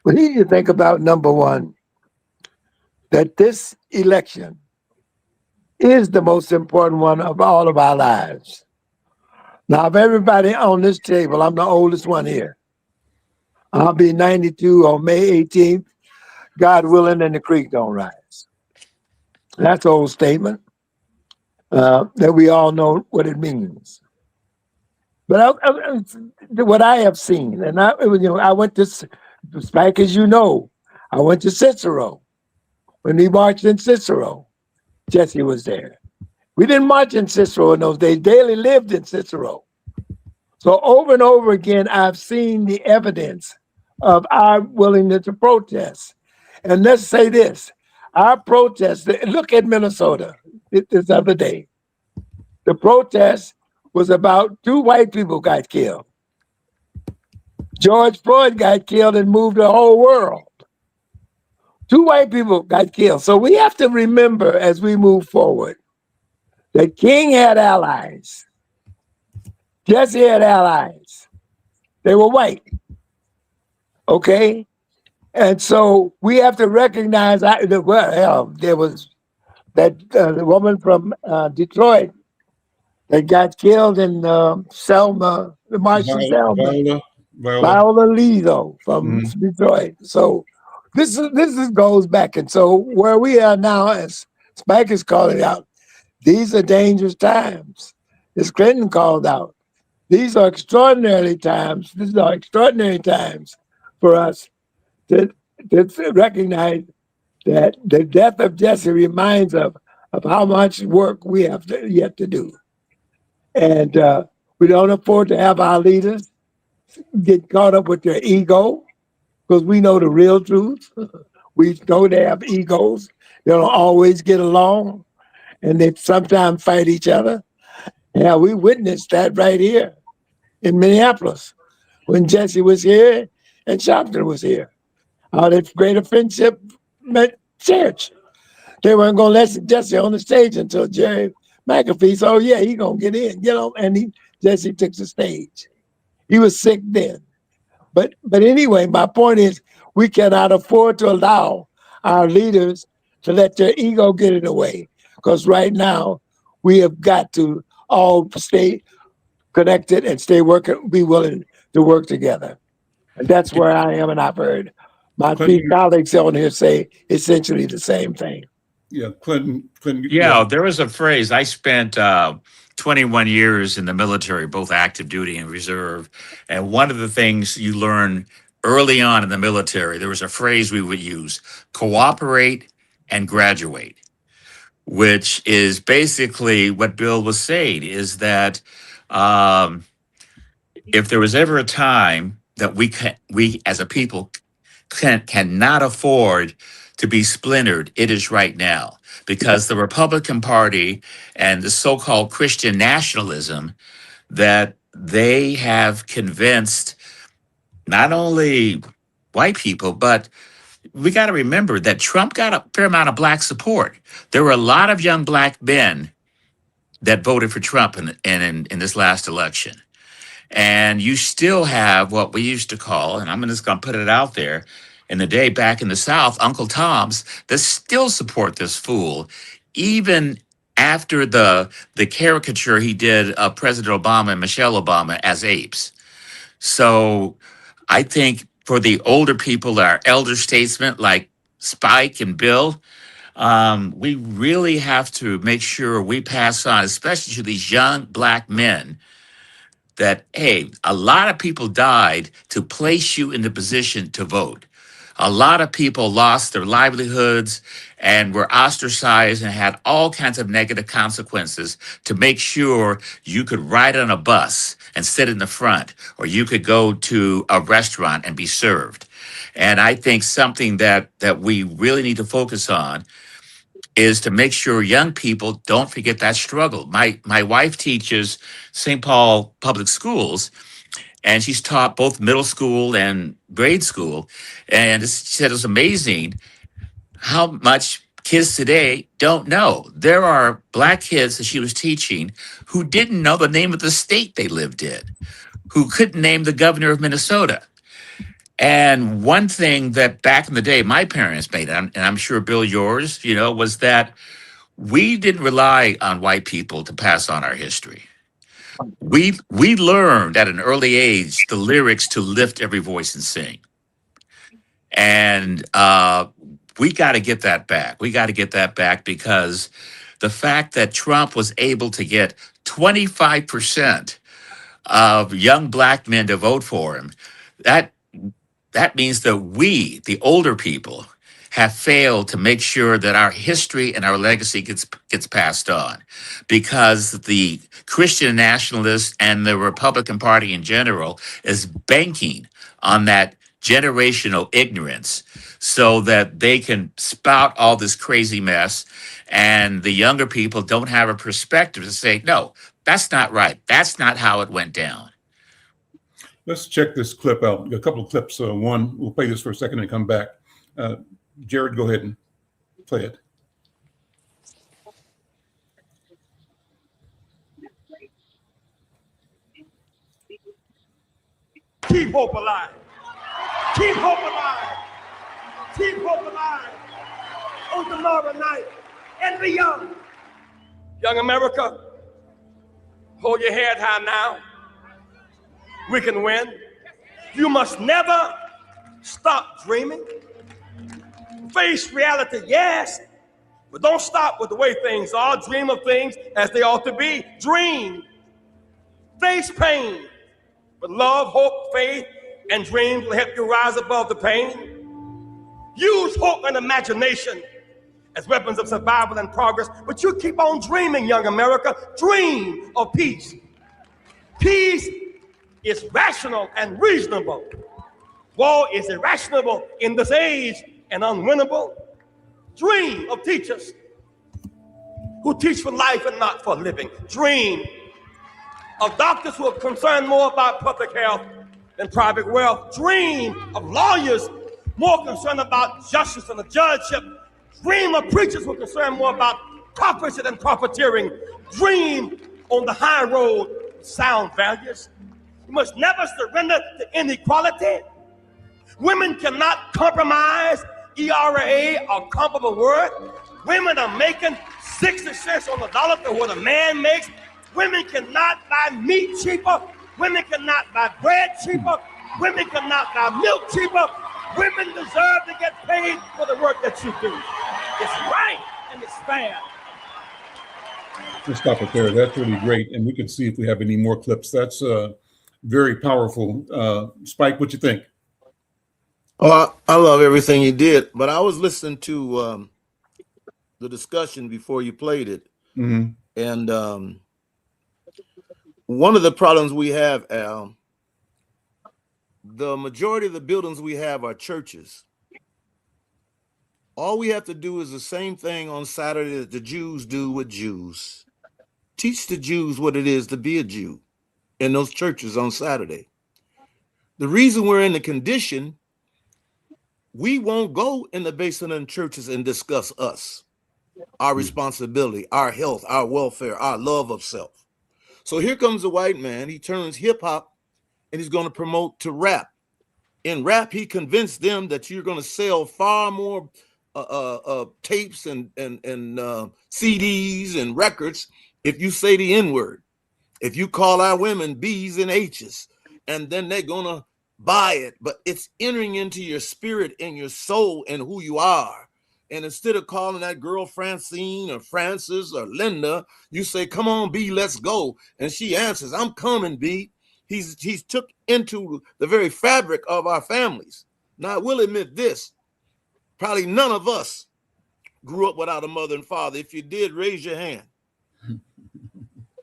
We need to think about, number one, that this election is the most important one of all of our lives. Now, of everybody on this table, I'm the oldest one here. I'll be 92 on May 18th, God willing, and the creek don't rise. That's an old statement that we all know what it means. But what I have seen, and I went to, Spike, as you know, I went to Cicero. When we marched in Cicero, Jesse was there. We didn't march in Cicero in those days. Daly lived in Cicero. So over and over again, I've seen the evidence of our willingness to protest. And let's say this, our protest, look at Minnesota this other day. The protest was about 2 white people got killed. George Floyd got killed and moved the whole world. 2 white people got killed. So we have to remember as we move forward that King had allies. Jesse had allies. They were white. Okay? And so we have to recognize there was that the woman from Detroit that got killed in Selma, the march in Selma. Viola Lee, though, from Detroit. So this goes back. And so where we are now, as Spike is calling out, these are dangerous times. As Clinton called out, these are extraordinary times. These are extraordinary times for us to recognize that the death of Jesse reminds us of how much work we have yet to do. And we don't afford to have our leaders get caught up with their ego, because we know the real truth. We know they have egos. They don't always get along, and they sometimes fight each other. Yeah, we witnessed that right here in Minneapolis when Jesse was here and Sharpton was here. That greater friendship met church. They weren't going to let Jesse on the stage until Jerry McAfee said, oh, yeah, he's going to get in, and Jesse took the stage. He was sick then. But anyway, my point is we cannot afford to allow our leaders to let their ego get in the way, because right now we have got to all stay connected and be willing to work together. And that's where I am, and I've heard my three colleagues on here say essentially the same thing. Yeah, Clinton. Yeah, there was a phrase. I spent 21 years in the military, both active duty and reserve. And one of the things you learn early on in the military, there was a phrase we would use: cooperate and graduate, which is basically what Bill was saying, is that if there was ever a time that we as a people cannot afford to be splintered, it is right now, because the Republican Party and the so-called Christian nationalism that they have convinced not only white people, but we got to remember that Trump got a fair amount of black support. There were a lot of young black men that voted for Trump in this last election. And you still have what we used to call, and I'm just going to put it out there, in the day back in the South, Uncle Toms, that still support this fool, even after the caricature he did of President Obama and Michelle Obama as apes. So I think for the older people, our elder statesmen like Spike and Bill, we really have to make sure we pass on, especially to these young black men, that, hey, a lot of people died to place you in the position to vote. A lot of people lost their livelihoods and were ostracized and had all kinds of negative consequences to make sure you could ride on a bus and sit in the front, or you could go to a restaurant and be served. And I think something that we really need to focus on is to make sure young people don't forget that struggle. My wife teaches St. Paul Public Schools, and she's taught both middle school and grade school. And she said it's amazing how much kids today don't know. There are black kids that she was teaching who didn't know the name of the state they lived in, who couldn't name the governor of Minnesota. And one thing that back in the day, my parents made, and I'm sure Bill, yours, was that we didn't rely on white people to pass on our history. We learned at an early age the lyrics to lift every voice and sing. And we got to get that back. We got to get that back because the fact that Trump was able to get 25% of young black men to vote for him, that means that we, the older people, have failed to make sure that our history and our legacy gets passed on, because the Christian nationalists and the Republican Party in general is banking on that generational ignorance so that they can spout all this crazy mess, and the younger people don't have a perspective to say, no, that's not right. That's not how it went down. Let's check this clip out. A couple of clips. One, we'll play this for a second and come back. Jared, go ahead and play it. Keep hope alive. Keep hope alive. Keep hope alive on tomorrow night and beyond. Young America, hold your head high now. We can win. You must never stop dreaming. Face reality, yes, but don't stop with the way things are. Dream of things as they ought to be. Dream. Face pain, but love, hope, faith, and dreams will help you rise above the pain. Use hope and imagination as weapons of survival and progress, but you keep on dreaming, young America. Dream of peace. Peace is rational and reasonable. War is irrational in this age and unwinnable. Dream of teachers who teach for life and not for living. Dream of doctors who are concerned more about public health than private wealth. Dream of lawyers more concerned about justice and the judgeship. Dream of preachers who are concerned more about prophecy than profiteering. Dream on the high road with sound values. You must never surrender to inequality. Women cannot compromise ERA or comparable worth. Women are making 60 cents on the dollar to what a man makes. Women cannot buy meat cheaper. Women cannot buy bread cheaper. Women cannot buy milk cheaper. Women deserve to get paid for the work that you do. It's right and it's fair. We'll stop it there. That's really great. And we can see if we have any more clips. That's very powerful. Spike, what you think? Oh, I love everything you did, but I was listening to the discussion before you played it. Mm-hmm. And one of the problems we have, Al, the majority of the buildings we have are churches. All we have to do is the same thing on Saturday that the Jews do with Jews. Teach the Jews what it is to be a Jew in those churches on Saturday. The reason we're in the condition, we won't go in the basement of churches and discuss us, our responsibility, our health, our welfare, our love of self. So here comes a white man. He turns hip hop and he's going to promote to rap. In rap, he convinced them that you're going to sell far more tapes and CDs and records if you say the N-word, if you call our women B's and H's, and then they're going to buy it. But it's entering into your spirit and your soul and who you are. And instead of calling that girl Francine or Francis or Linda, you say, come on, B, let's go. And she answers, I'm coming, B. He's took into the very fabric of our families. Now, I will admit this. Probably none of us grew up without a mother and father. If you did, raise your hand.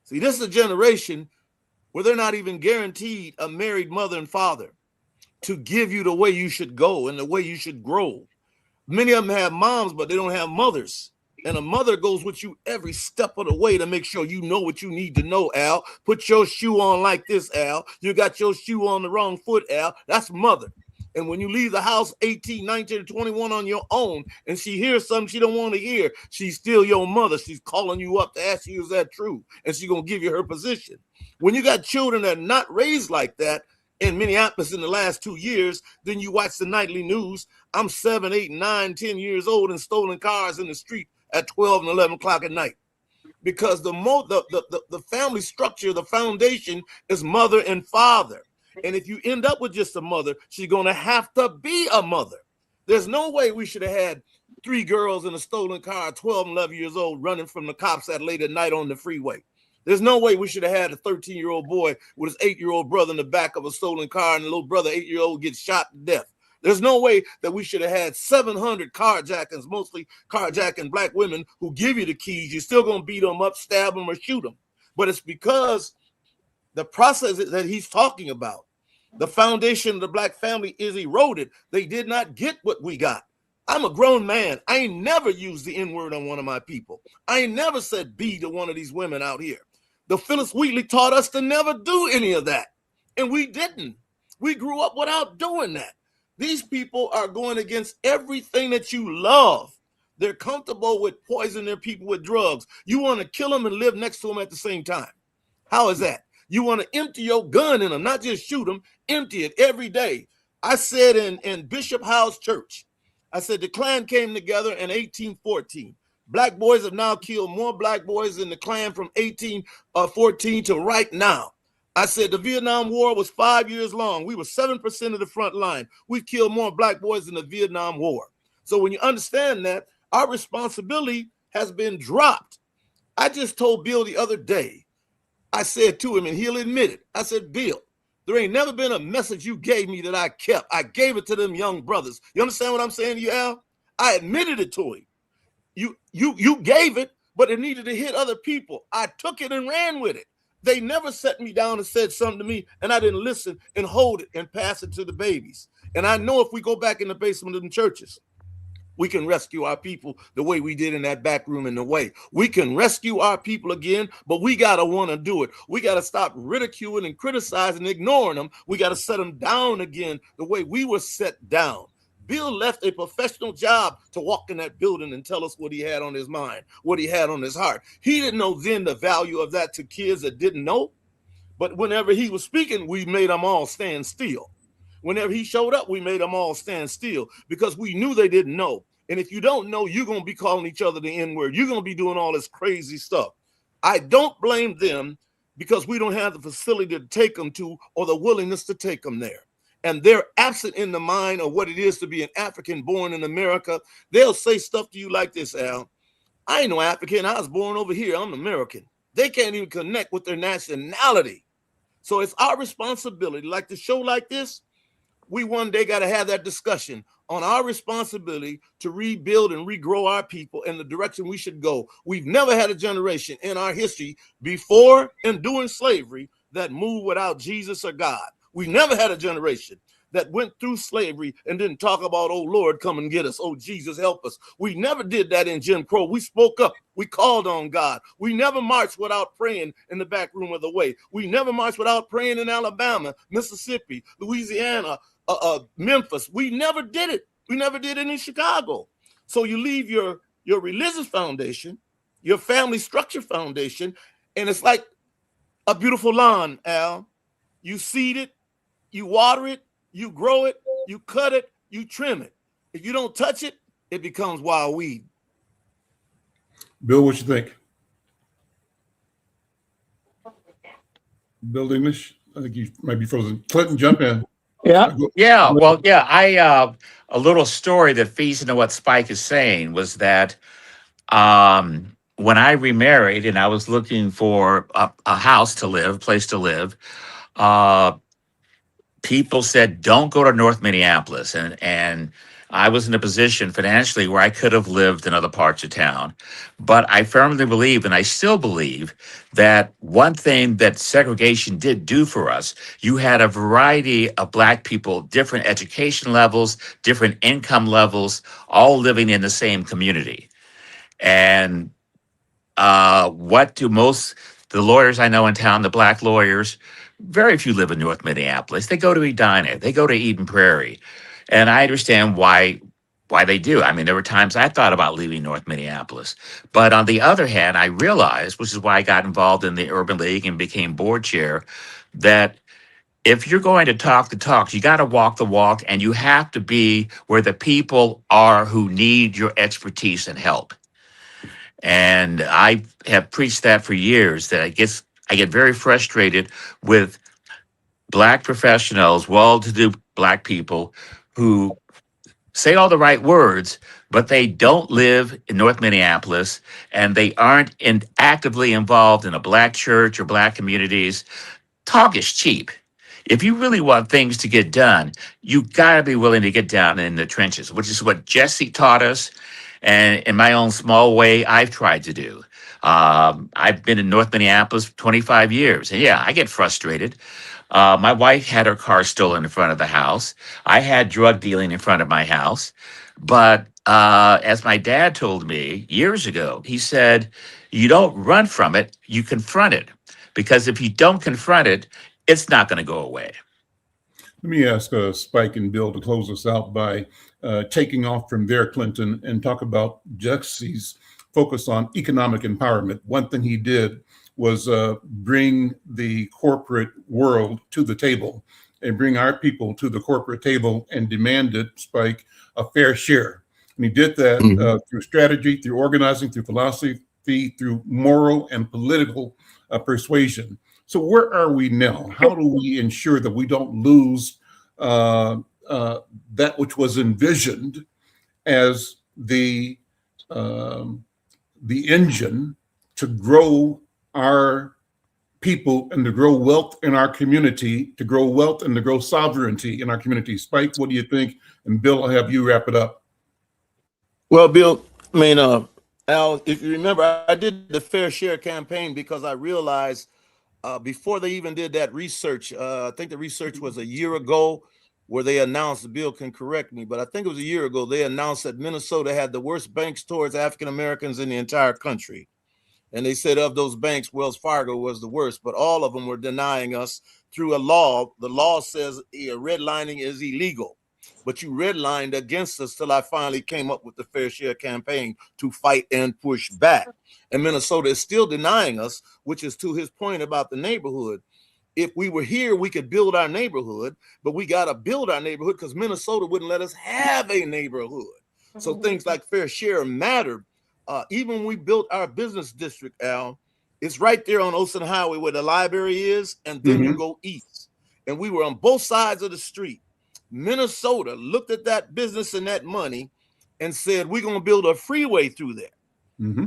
See, this is a generation where they're not even guaranteed a married mother and father to give you the way you should go and the way you should grow. Many of them have moms, but they don't have mothers. And a mother goes with you every step of the way to make sure you know what you need to know, Al. Put your shoe on like this, Al. You got your shoe on the wrong foot, Al. That's mother. And when you leave the house 18, 19, 21 on your own, and she hears something she don't want to hear, she's still your mother. She's calling you up to ask you, is that true? And she's going to give you her position. When you got children that are not raised like that, in Minneapolis in the last 2 years than you watch the nightly news. I'm 7, 8, 9, 10 years old and stolen cars in the street at 12 and 11 o'clock at night. Because the family structure, the foundation is mother and father. And if you end up with just a mother, she's going to have to be a mother. There's no way we should have had 3 girls in a stolen car, 12 and 11 years old, running from the cops that late at night on the freeway. There's no way we should have had a 13-year-old boy with his 8-year-old brother in the back of a stolen car and the little brother, 8-year-old, gets shot to death. There's no way that we should have had 700 carjackings, mostly carjacking black women who give you the keys. You're still going to beat them up, stab them, or shoot them. But it's because the process that he's talking about, the foundation of the black family is eroded. They did not get what we got. I'm a grown man. I ain't never used the N-word on one of my people. I ain't never said B to one of these women out here. The Phyllis Wheatley taught us to never do any of that. And we didn't. We grew up without doing that. These people are going against everything that you love. They're comfortable with poisoning their people with drugs. You want to kill them and live next to them at the same time. How is that? You want to empty your gun in them, not just shoot them, empty it every day. I said in Bishop Howe's church, I said the Klan came together in 1814. Black boys have now killed more black boys than the Klan from 1814 to right now. I said the Vietnam War was 5 years long. We were 7% of the front line. We killed more black boys in the Vietnam War. So when you understand that, our responsibility has been dropped. I just told Bill the other day, I said to him, and he'll admit it, I said, Bill, there ain't never been a message you gave me that I kept. I gave it to them young brothers. You understand what I'm saying to you, Al? I admitted it to him. You gave it, but it needed to hit other people. I took it and ran with it. They never set me down and said something to me, and I didn't listen and hold it and pass it to the babies. And I know if we go back in the basement of the churches, we can rescue our people the way we did in that back room in the way. We can rescue our people again, but we got to want to do it. We got to stop ridiculing and criticizing and ignoring them. We got to set them down again the way we were set down. Bill left a professional job to walk in that building and tell us what he had on his mind, what he had on his heart. He didn't know then the value of that to kids that didn't know. But whenever he was speaking, we made them all stand still. Whenever he showed up, we made them all stand still because we knew they didn't know. And if you don't know, you're going to be calling each other the N-word. You're going to be doing all this crazy stuff. I don't blame them because we don't have the facility to take them to or the willingness to take them there. And they're absent in the mind of what it is to be an African born in America. They'll say stuff to you like this, Al. I ain't no African. I was born over here. I'm American. They can't even connect with their nationality. So it's our responsibility, like the show like this, we one day got to have that discussion on our responsibility to rebuild and regrow our people in the direction we should go. We've never had a generation in our history before and during slavery that moved without Jesus or God. We never had a generation that went through slavery and didn't talk about, oh, Lord, come and get us. Oh, Jesus, help us. We never did that in Jim Crow. We spoke up. We called on God. We never marched without praying in the back room of the way. We never marched without praying in Alabama, Mississippi, Louisiana, Memphis. We never did it. We never did it in Chicago. So you leave your religious foundation, your family structure foundation, and it's like a beautiful lawn, Al. You seed it, you water it, you grow it, you cut it, you trim it. If you don't touch it, it becomes wild weed. Bill, what you think? Bill English? I think you might be frozen. Clinton, jump in. Yeah. Yeah, well, yeah, a little story that feeds into what Spike is saying was that when I remarried and I was looking for a house to live, place to live, people said, don't go to North Minneapolis. And I was in a position financially where I could have lived in other parts of town. But I firmly believe, and I still believe, that one thing that segregation did do for us, you had a variety of Black people, different education levels, different income levels, all living in the same community. And what do the lawyers I know in town, the Black lawyers, very few live in North Minneapolis. They go to Edina, they go to Eden Prairie. And I understand why they do. I mean, there were times I thought about leaving North Minneapolis. But on the other hand, I realized, which is why I got involved in the Urban League and became board chair, that if you're going to talk the talk, you got to walk the walk, and you have to be where the people are who need your expertise and help. And I have preached that for years, that I get very frustrated with Black professionals, well-to-do Black people who say all the right words, but they don't live in North Minneapolis, and they aren't actively involved in a Black church or Black communities. Talk is cheap. If you really want things to get done, you got to be willing to get down in the trenches, which is what Jesse taught us. And in my own small way, I've tried to do. I've been in North Minneapolis for 25 years. And yeah, I get frustrated. My wife had her car stolen in front of the house. I had drug dealing in front of my house. But as my dad told me years ago, he said, you don't run from it, you confront it. Because if you don't confront it, it's not going to go away. Let me ask Spike and Bill to close us out by taking off from there, Clinton, and talk about Jesse's focus on economic empowerment. One thing he did was bring the corporate world to the table and bring our people to the corporate table and demanded, Spike, a fair share. And he did that through strategy, through organizing, through philosophy, through moral and political persuasion. So where are we now? How do we ensure that we don't lose that which was envisioned as the engine to grow our people and to grow wealth in our community, to grow wealth and to grow sovereignty in our community? Spike, what do you think? And Bill, I'll have you wrap it up. Well, Bill, I mean, Al, if you remember, I did the Fair Share campaign because I realized before they even did that research, I think the research was a year ago where they announced, Bill can correct me, but I think it was a year ago, they announced that Minnesota had the worst banks towards African-Americans in the entire country. And they said of those banks, Wells Fargo was the worst, but all of them were denying us through a law. The law says redlining is illegal, but you redlined against us till I finally came up with the Fair Share campaign to fight and push back. And Minnesota is still denying us, which is to his point about the neighborhood. If we were here, we could build our neighborhood, but we got to build our neighborhood because Minnesota wouldn't let us have a neighborhood. So things like Fair Share matter. Even when we built our business district, Al, it's right there on Ocean Highway where the library is, and then you go east. And we were on both sides of the street. Minnesota looked at that business and that money and said, we're going to build a freeway through there.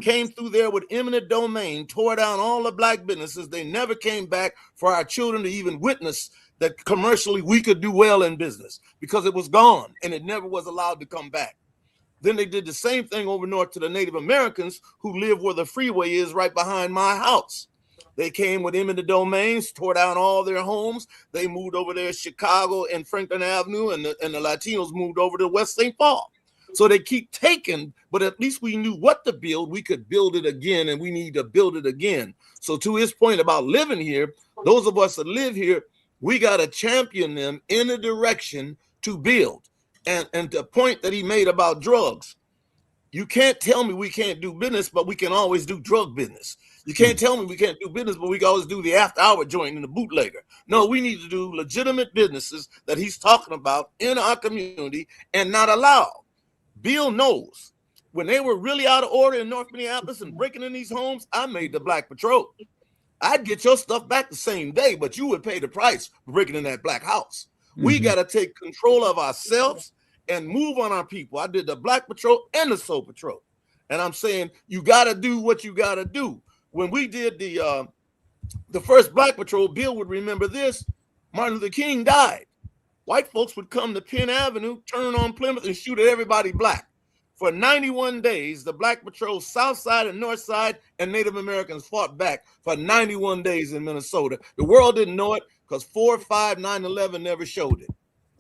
Came through there with eminent domain, tore down all the Black businesses. They never came back for our children to even witness that commercially we could do well in business because it was gone and it never was allowed to come back. Then they did the same thing over north to the Native Americans who live where the freeway is right behind my house. They came with eminent domains, tore down all their homes. They moved over there to Chicago and Franklin Avenue, and the Latinos moved over to West St. Paul. So they keep taking, but at least we knew what to build. We could build it again, and we need to build it again. So to his point about living here, those of us that live here, we got to champion them in a direction to build. And the point that he made about drugs, you can't tell me we can't do business, but we can always do drug business. You can't tell me we can't do business, but we can always do the after-hour joint and the bootlegger. No, we need to do legitimate businesses that he's talking about in our community and not allow. Bill knows when they were really out of order in North Minneapolis and breaking in these homes, I made the Black Patrol. I'd get your stuff back the same day, but you would pay the price for breaking in that Black house. We got to take control of ourselves and move on our people. I did the Black Patrol and the Soul Patrol. And I'm saying you got to do what you got to do. When we did the first Black Patrol, Bill would remember this. Martin Luther King died. White folks would come to Penn Avenue, turn on Plymouth, and shoot at everybody Black. For 91 days, the Black Patrol, South Side and North Side, and Native Americans fought back for 91 days in Minnesota. The world didn't know it because 4/5, 9/11 never showed it.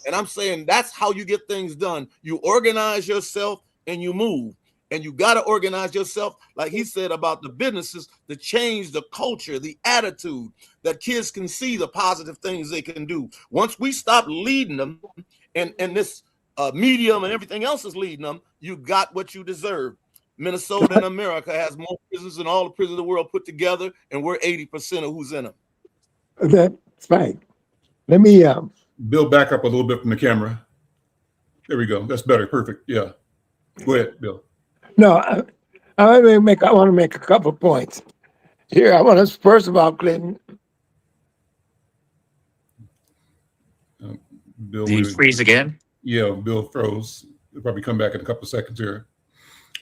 And I'm saying that's how you get things done. You organize yourself and you move. And you got to organize yourself, like he said about the businesses, to change the culture, the attitude, that kids can see the positive things they can do. Once we stop leading them and this medium and everything else is leading them, you got what you deserve. Minnesota and America has more prisons than all the prisons of the world put together, and we're 80% of who's in them. That's right. Let me Bill, back up a little bit from the camera. There we go. That's better. Perfect. Yeah. Go ahead, Bill. no, I want to make a couple points here. I want to first of all, Clinton. Bill, Do you freeze again? yeah, Bill froze. He'll probably come back in a couple of seconds here.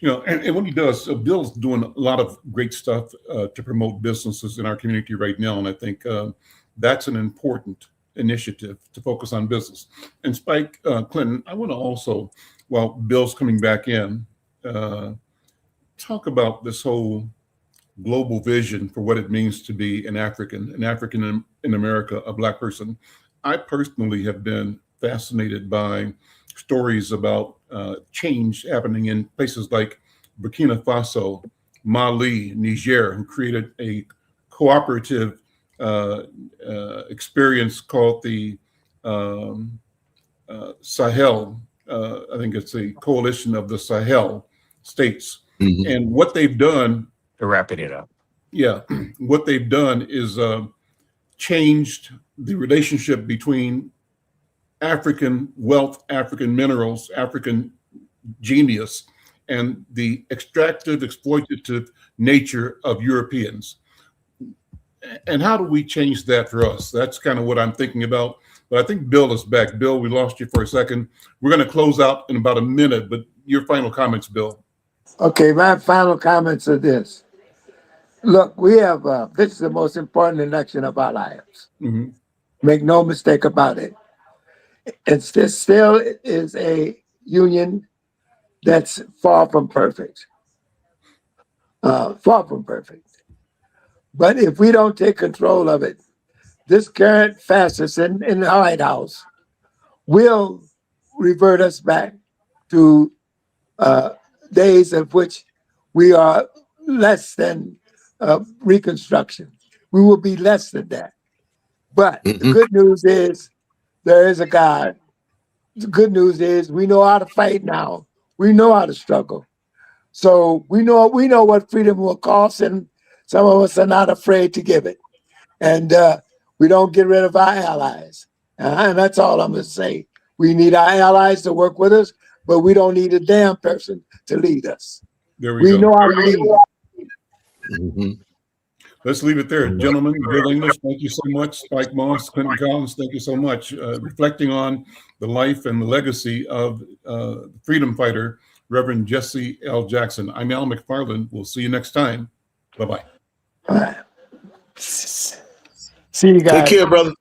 You know, and what he does, Bill's doing a lot of great stuff to promote businesses in our community right now, and I think that's an important initiative to focus on business. And Spike Clinton, I want to also, while Bill's coming back in, talk about this whole global vision for what it means to be an African in America, a Black person. I personally have been fascinated by stories about change happening in places like Burkina Faso, Mali, Niger, who created a cooperative experience called the Sahel. I think it's a coalition of the Sahel states. Mhm. And what they've done, They're wrapping it up. yeah, what they've done is changed the relationship between African wealth, African minerals, African genius, and the extractive, exploitative nature of Europeans. And how do we change that for us? That's kind of what I'm thinking about. But I think Bill is back. Bill, we lost you for a second. We're going to close out in about a minute, but your final comments, Bill. Okay, my final comments are this. Look, we have, this is the most important election of our lives. Mhm. Make no mistake about it. This still is a union that's far from perfect. Far from perfect. But if we don't take control of it, this current fascist in the White House will revert us back to days of which we are less than Reconstruction. We will be less than that. But the good news is there is a God. The good news is we know how to fight now. We know how to struggle. So we know what freedom will cost, and some of us are not afraid to give it. And we don't get rid of our allies. And that's all I'm going to say. We need our allies to work with us, but we don't need a damn person to lead us. There we go. know how to lead. Mhm. Let's leave it there. Gentlemen, Bill English, thank you so much. Spike Moss, Clinton Collins, thank you so much. Reflecting on the life and the legacy of freedom fighter, Reverend Jesse L. Jackson. I'm Al McFarland. We'll see you next time. Bye-bye. See you guys. Take care, brother.